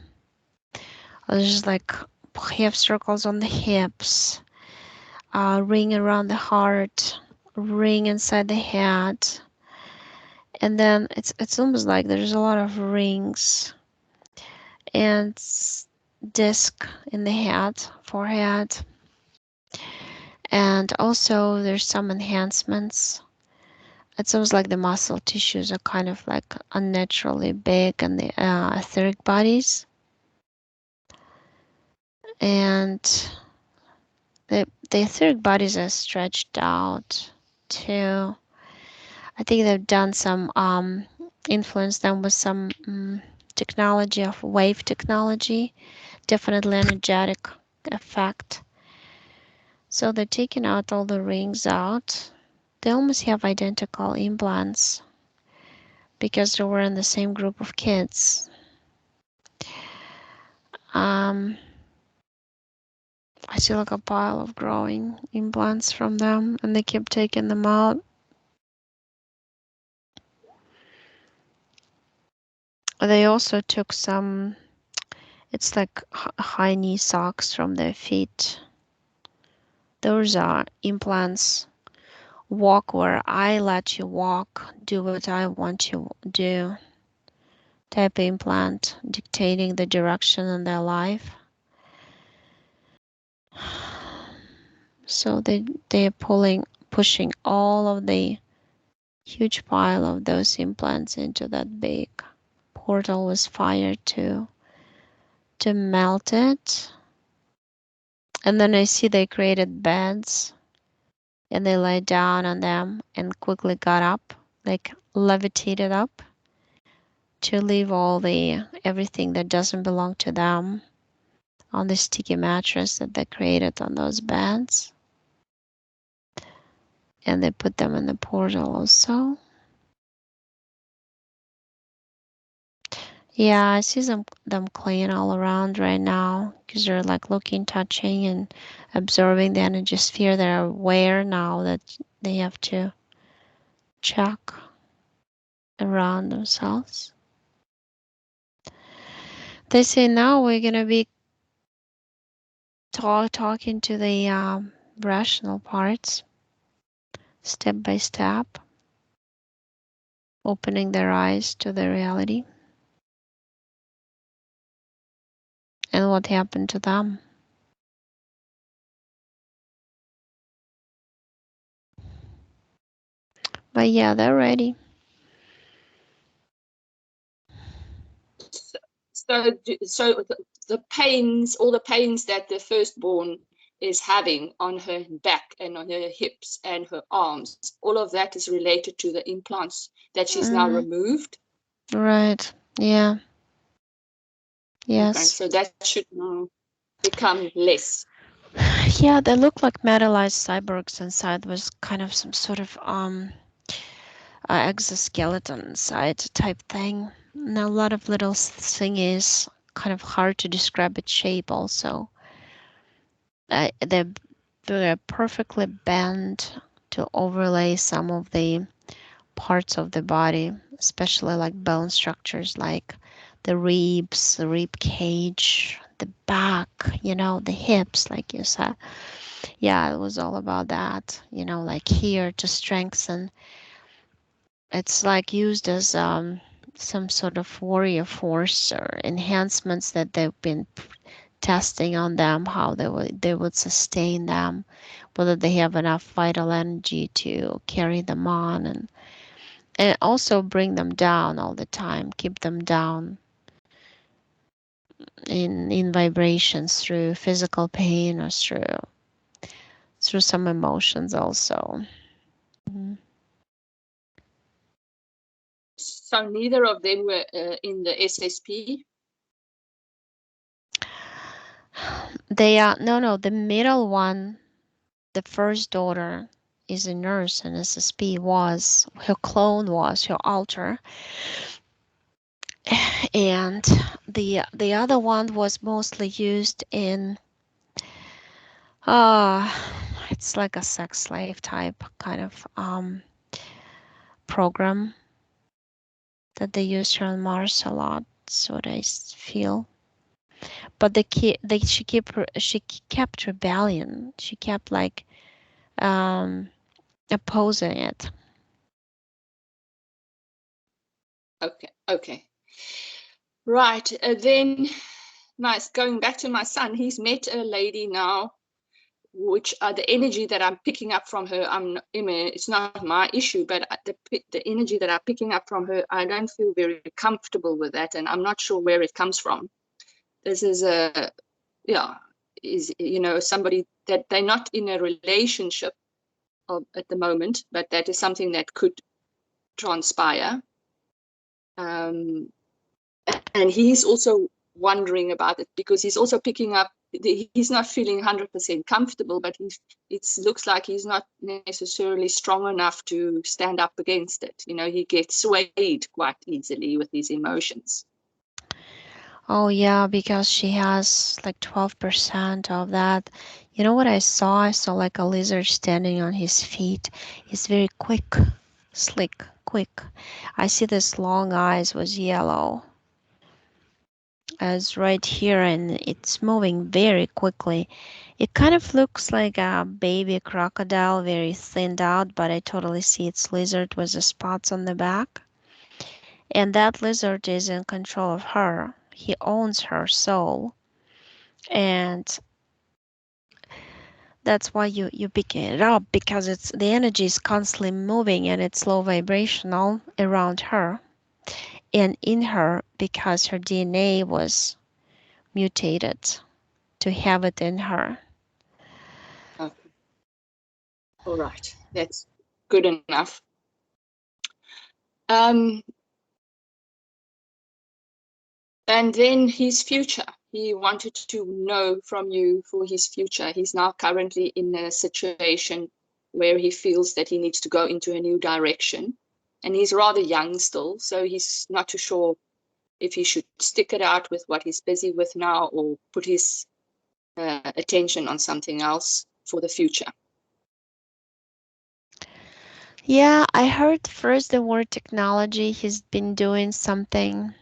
There's just like half circles on the hips, ring around the heart, ring inside the head, and then it's almost like there's a lot of rings and disc in the head, forehead, and also there's some enhancements. It's almost like the muscle tissues are kind of like unnaturally big, and the etheric bodies, and the etheric bodies are stretched out too. I think they've done some influence them with some technology of wave technology, definitely energetic effect. So they're taking out all the rings out. They almost have identical implants because they were in the same group of kids. Um, I see like a pile of growing implants from them, and they keep taking them out. They also took some, it's like high knee socks from their feet. Those are implants. Walk where I let you walk, do what I want you to do. Type implant dictating the direction in their life. So they're pushing all of the huge pile of those implants into that big portal with fire to melt it. And then I see they created beds, and they lay down on them and quickly got up, like levitated up, to leave all the everything that doesn't belong to them on the sticky mattress that they created on those beds. And they put them in the portal also. Yeah, I see them clean all around right now, because they're like looking, touching, and absorbing the energy sphere. They're aware now that they have to check around themselves. They say now we're gonna be talking to the rational parts, step by step, opening their eyes to the reality and what happened to them. But yeah, they're ready. So the pains, all the pains that the firstborn is having on her back and on her hips and her arms, all of that is related to the implants that she's now Mm, removed. right. Yeah. Okay, Yes. so that should now become less. Yeah, they look like metallized cyborgs inside with kind of some sort of exoskeleton inside type thing. And a lot of little thingies, kind of hard to describe its shape also. They're perfectly bent to overlay some of the parts of the body, especially like bone structures like the ribs, the rib cage, the back, the hips, like you said. Yeah, it was all about that, like here to strengthen. It's like used as some sort of warrior force or enhancements that they've been testing on them, how they would sustain them, whether they have enough vital energy to carry them on, and also bring them down all the time, keep them down in vibrations through physical pain or through some emotions also. Mhm. So neither of them were in the SSP. They are no, the middle one, the first daughter, is a nurse, and SSP was her clone, was her alter, and the other one was mostly used in uh it's like a sex slave type kind of program that they use here on Mars a lot. That's what I feel. But she kept rebellion. She kept like um opposing it. Okay, okay. Right. Then, nice. Going back to my son, he's met a lady now, which the energy that I'm picking up from her, I mean, it's not my issue, but the energy that I'm picking up from her, I don't feel very comfortable with that, and I'm not sure where it comes from. This is yeah, is somebody that they're not in a relationship at the moment, but that is something that could transpire. Um, and he's also wondering about it because he's also picking up, he's not feeling 100% comfortable, but it looks like he's not necessarily strong enough to stand up against it. He gets swayed quite easily with his emotions. Oh yeah, because she has like 12% of that. You know what I saw? I saw like a lizard standing on his feet. He's very quick, slick, quick. I see this long eyes was yellow as right here, and it's moving very quickly. It kind of looks like a baby crocodile, very thinned out, but I totally see it's lizard with the spots on the back. And that lizard is in control of her. He owns her soul. And that's why you pick it up, because it's the energy is constantly moving and it's low vibrational around her and in her, because her DNA was mutated to have it in her. Okay. All right, that's good enough. um And then his future. He wanted to know from you for his future. He's now currently in a situation where he feels that he needs to go into a new direction. And he's rather young still, so he's not too sure if he should stick it out with what he's busy with now or put his attention on something else for the future. Yeah, I heard first the word technology. He's been doing something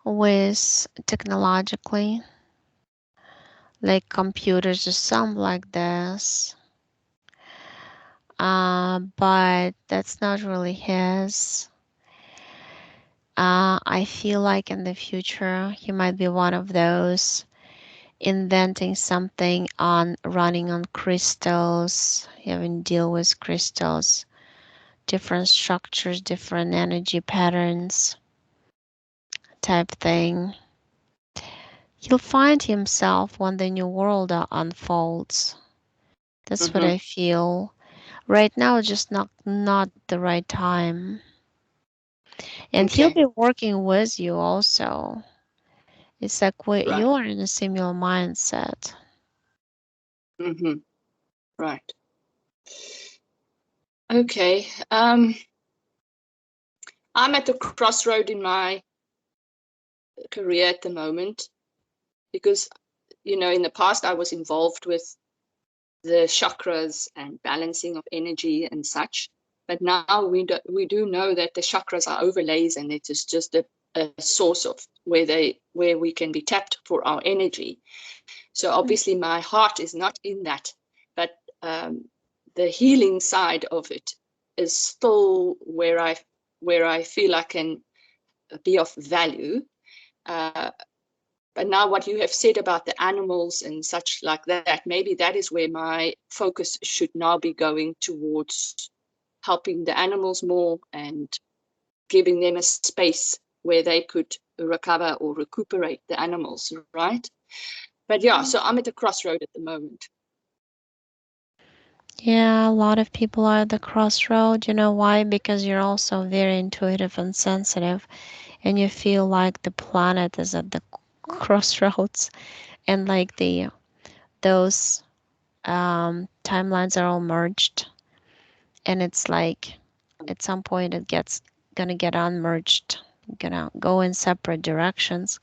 with technologically, like computers or something like this. But that's not really his. I feel like in the future he might be one of those inventing something on running on crystals, having deal with crystals, different structures, different energy patterns. type thing. He'll find himself when the new world unfolds. That's what Mm-hmm. I feel. Right now, it's just not the right time. And he'll Okay. be working with you also. It's like Right. you are in a similar mindset. Mm-hmm. Right. Okay. I'm at the crossroad in my career at the moment because, in the past I was involved with the chakras and balancing of energy and such. But now we do know that the chakras are overlays, and it is just a source of where we can be tapped for our energy. So obviously my heart is not in that, but the healing side of it is still where I feel I can be of value. Uh, but now, what you have said about the animals and such like that, maybe that is where my focus should now be going towards helping the animals more and giving them a space where they could recover or recuperate the animals, right? But yeah, so I'm at a crossroad at the moment. Yeah, a lot of people are at the crossroad. You know why? Because you're also very intuitive and sensitive, and you feel like the planet is at the crossroads, and like those timelines are all merged, and it's like at some point it gets gonna get unmerged, gonna go in separate directions,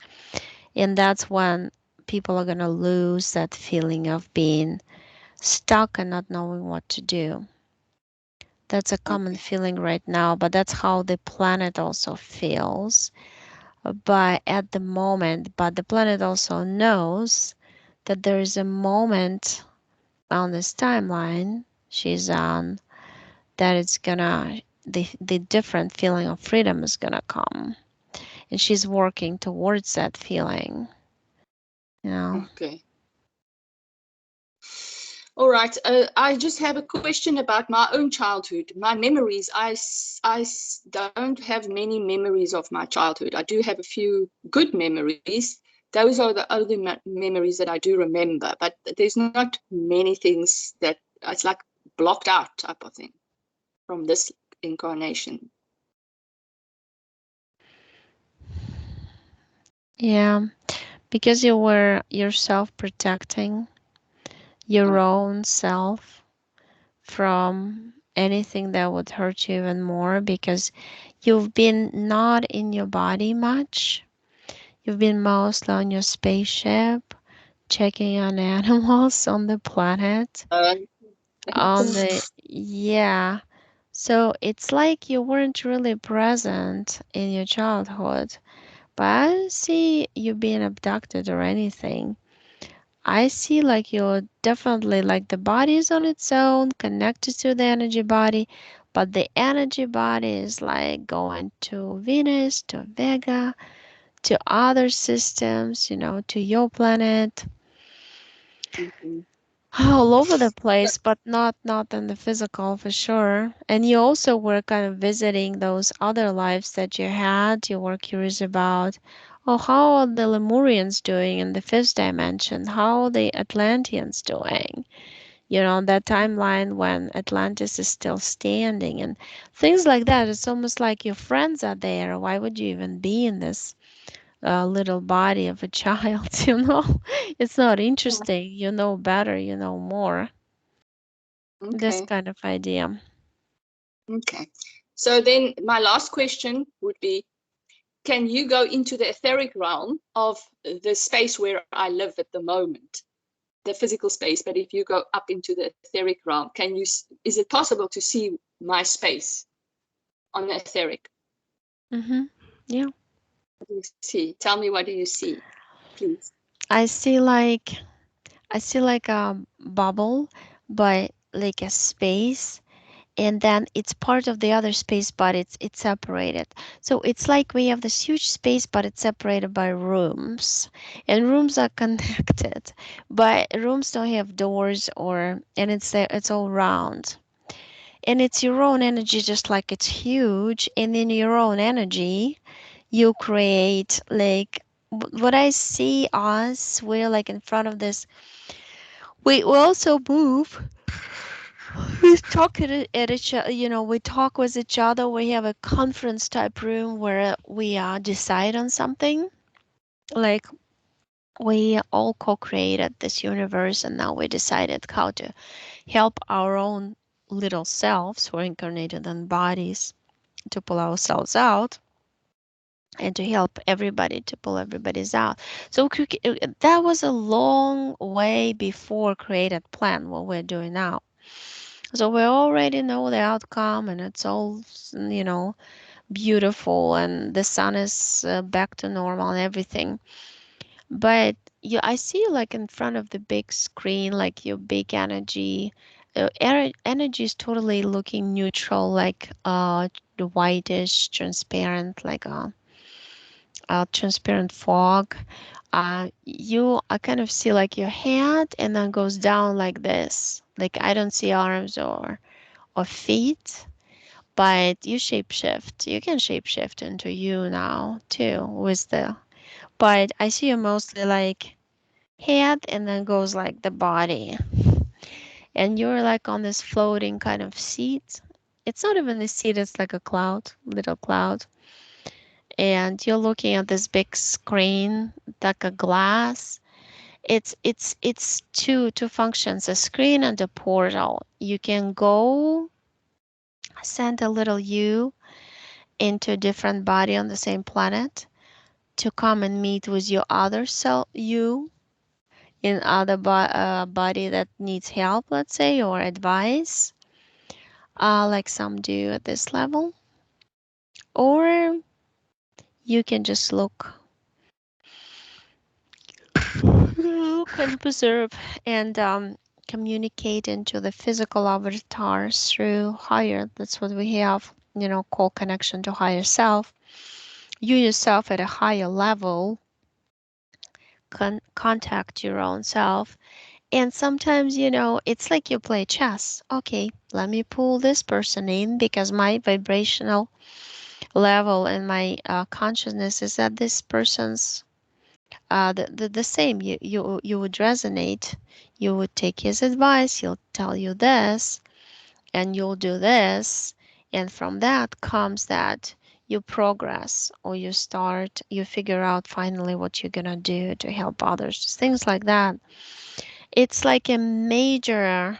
and that's when people are gonna lose that feeling of being stuck and not knowing what to do. That's a common Okay. feeling right now, but that's how the planet also feels. But at the moment, but the planet also knows that there is a moment on this timeline she's on that it's gonna the different feeling of freedom is gonna come, and she's working towards that feeling. You know. Okay. All right. I just have a question about my own childhood. My memories, don't have many memories of my childhood. I do have a few good memories. Those are the only memories that I do remember, but there's not many things that it's like blocked out type of thing from this incarnation. Yeah, because you were yourself protecting your Uh, own self from anything that would hurt you even more, because you've been not in your body much. You've been mostly on your spaceship, checking on animals on the planet. uh, On the, yeah. So it's like you weren't really present in your childhood. But I don't see you being abducted or anything. I see like you're definitely like the body is on its own, connected to the energy body, but the energy body is like going to Venus, to Vega, to other systems, to your planet, mhm. all over the place, but not in the physical for sure. And you also were kind of visiting those other lives that you had. You were curious about, oh, how are the Lemurians doing in the fifth dimension? How are the Atlanteans doing? That timeline when Atlantis is still standing and things like that. It's almost like your friends are there. Why would you even be in this little body of a child? It's not interesting. You know better, you know more. This Okay. kind of idea. Okay. So then my last question would be, can you go into the etheric realm of the space where I live at the moment, the physical space? But if you go up into the etheric realm, is it possible to see my space on the etheric? Mm-hmm. Yeah. What do you see? Tell me, what do you see, please? I see like I see like a bubble, but like a space, and then it's part of the other space, but it's separated. So it's like we have this huge space, but it's separated by rooms, and rooms are connected, but rooms don't have doors, and it's all round, and it's your own energy, just like it's huge, and in your own energy You create like what I see us, we're like in front of this. We also move. We talk at each other, we talk with each other. We have a conference type room where we decide on something. Like we all co-created this universe, and now we decided how to help our own little selves who are incarnated in bodies to pull ourselves out, and to help everybody to pull everybody's out. So that was a long way before created plan, what we're doing now. So we already know the outcome, and it's all, beautiful, and the sun is back to normal and everything. But I see you like in front of the big screen, like your big energy. Energy is totally looking neutral, like the whitish, transparent, like a transparent fog. I kind of see like your hand, and then goes down like this. Like I don't see arms or feet, but you shapeshift. You can shapeshift into you now too with the. But I see you mostly like head, and then goes like the body, and you're like on this floating kind of seat. It's not even a seat, it's like a cloud, little cloud. And you're looking at this big screen, like a glass. It's two functions, a screen and a portal. You can go send a little you into a different body on the same planet to come and meet with your other self, you in other body that needs help, let's say, or advice, like some do at this level. Or you can just look and preserve, and communicate into the physical avatars through higher. That's what we have, call connection to higher self. You yourself at a higher level contact your own self. And sometimes, it's like you play chess. Okay, let me pull this person in because my vibrational level and my consciousness is that this person's the same. You would resonate. You would take his advice. He'll tell you this, and you'll do this. And from that comes that you progress, or you figure out finally what you're gonna do to help others. Things like that. It's like a major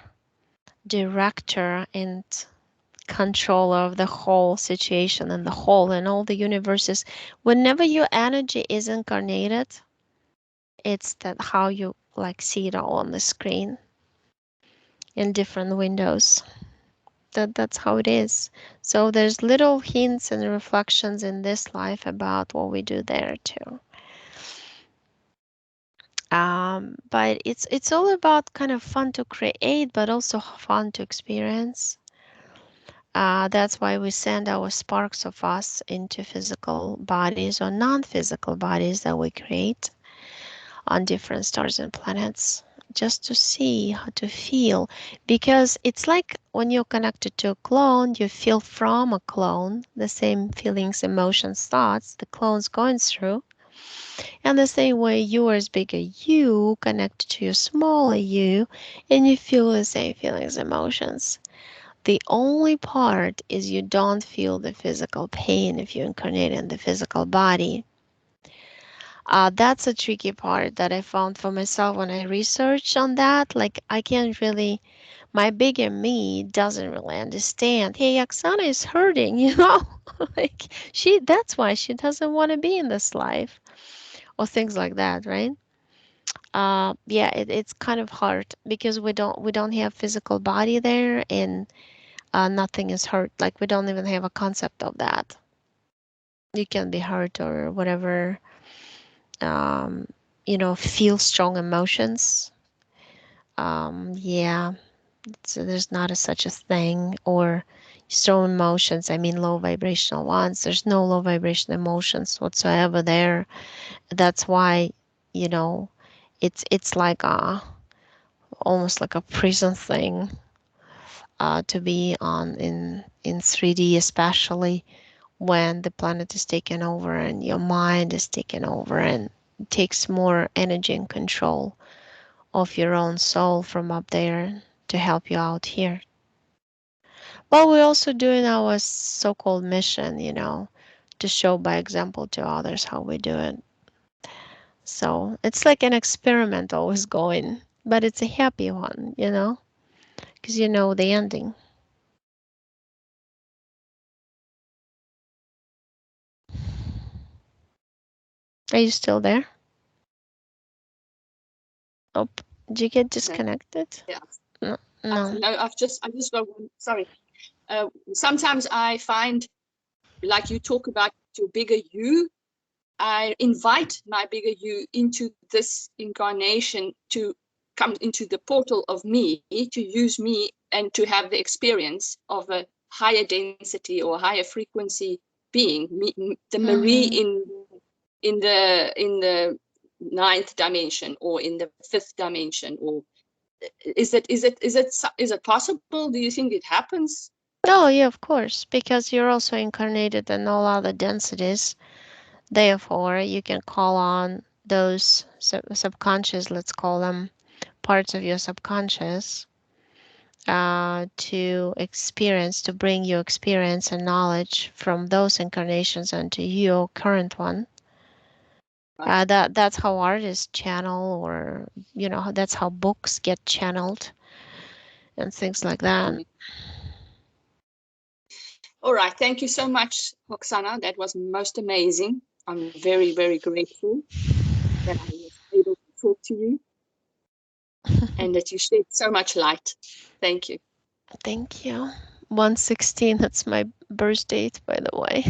director and controller of the whole situation and the whole and all the universes. Whenever your energy is incarnated, it's that how you like see it all on the screen in different windows. That's how it is. So there's little hints and reflections in this life about what we do there too. But it's all about kind of fun to create, but also fun to experience. That's why we send our sparks of us into physical bodies or non-physical bodies that we create on different stars and planets, just to see how to feel. Because it's like when you're connected to a clone, you feel from a clone the same feelings, emotions, thoughts the clone's going through. And the same way you are as big a you connected to your smaller you, and you feel the same feelings, emotions. The only part is you don't feel the physical pain if you incarnate in the physical body. That's a tricky part that I found for myself when I researched on that. Like, I can't really, my bigger me doesn't really understand. Hey, Oksana is hurting, like, that's why she doesn't want to be in this life, or things like that, right? Yeah, it's kind of hard because we don't have physical body there, and nothing is hurt. Like we don't even have a concept of that. You can be hurt or whatever. Um, feel strong emotions. Yeah, there's not such a thing. Or strong emotions. I mean, low vibrational ones. There's no low vibration emotions whatsoever there. That's why, you know, it's like almost like a prison thing to be on in 3D especially, when the planet is taken over and your mind is taken over and it takes more energy and control of your own soul from up there to help you out here. But we're also doing our so-called mission, to show by example to others how we do it. So it's like an experiment always going, but it's a happy one, because you know the ending. Are you still there? Oh, did you get No, disconnected? yeah. No, no. No, I just got one. Sorry. Sometimes I find, like you talk about your bigger you, I invite my bigger you into this incarnation to come into the portal of me, to use me and to have the experience of a higher density or higher frequency being, the Marie Mm-hmm. in the ninth dimension or in the fifth dimension, or is it possible? Do you think it happens? Oh, yeah, of course, because you're also incarnated in all other densities. Therefore, you can call on those subconscious, let's call them parts of your subconscious, to bring your experience and knowledge from those incarnations onto your current one. Right. That's how artists channel, or that's how books get channeled and things like that. Mm. All right. Thank you so much, Oksana. That was most amazing. I'm very, very grateful that I was able to talk to you and that you shed so much light. Thank you. Thank you. 116, that's my birth date, by the way.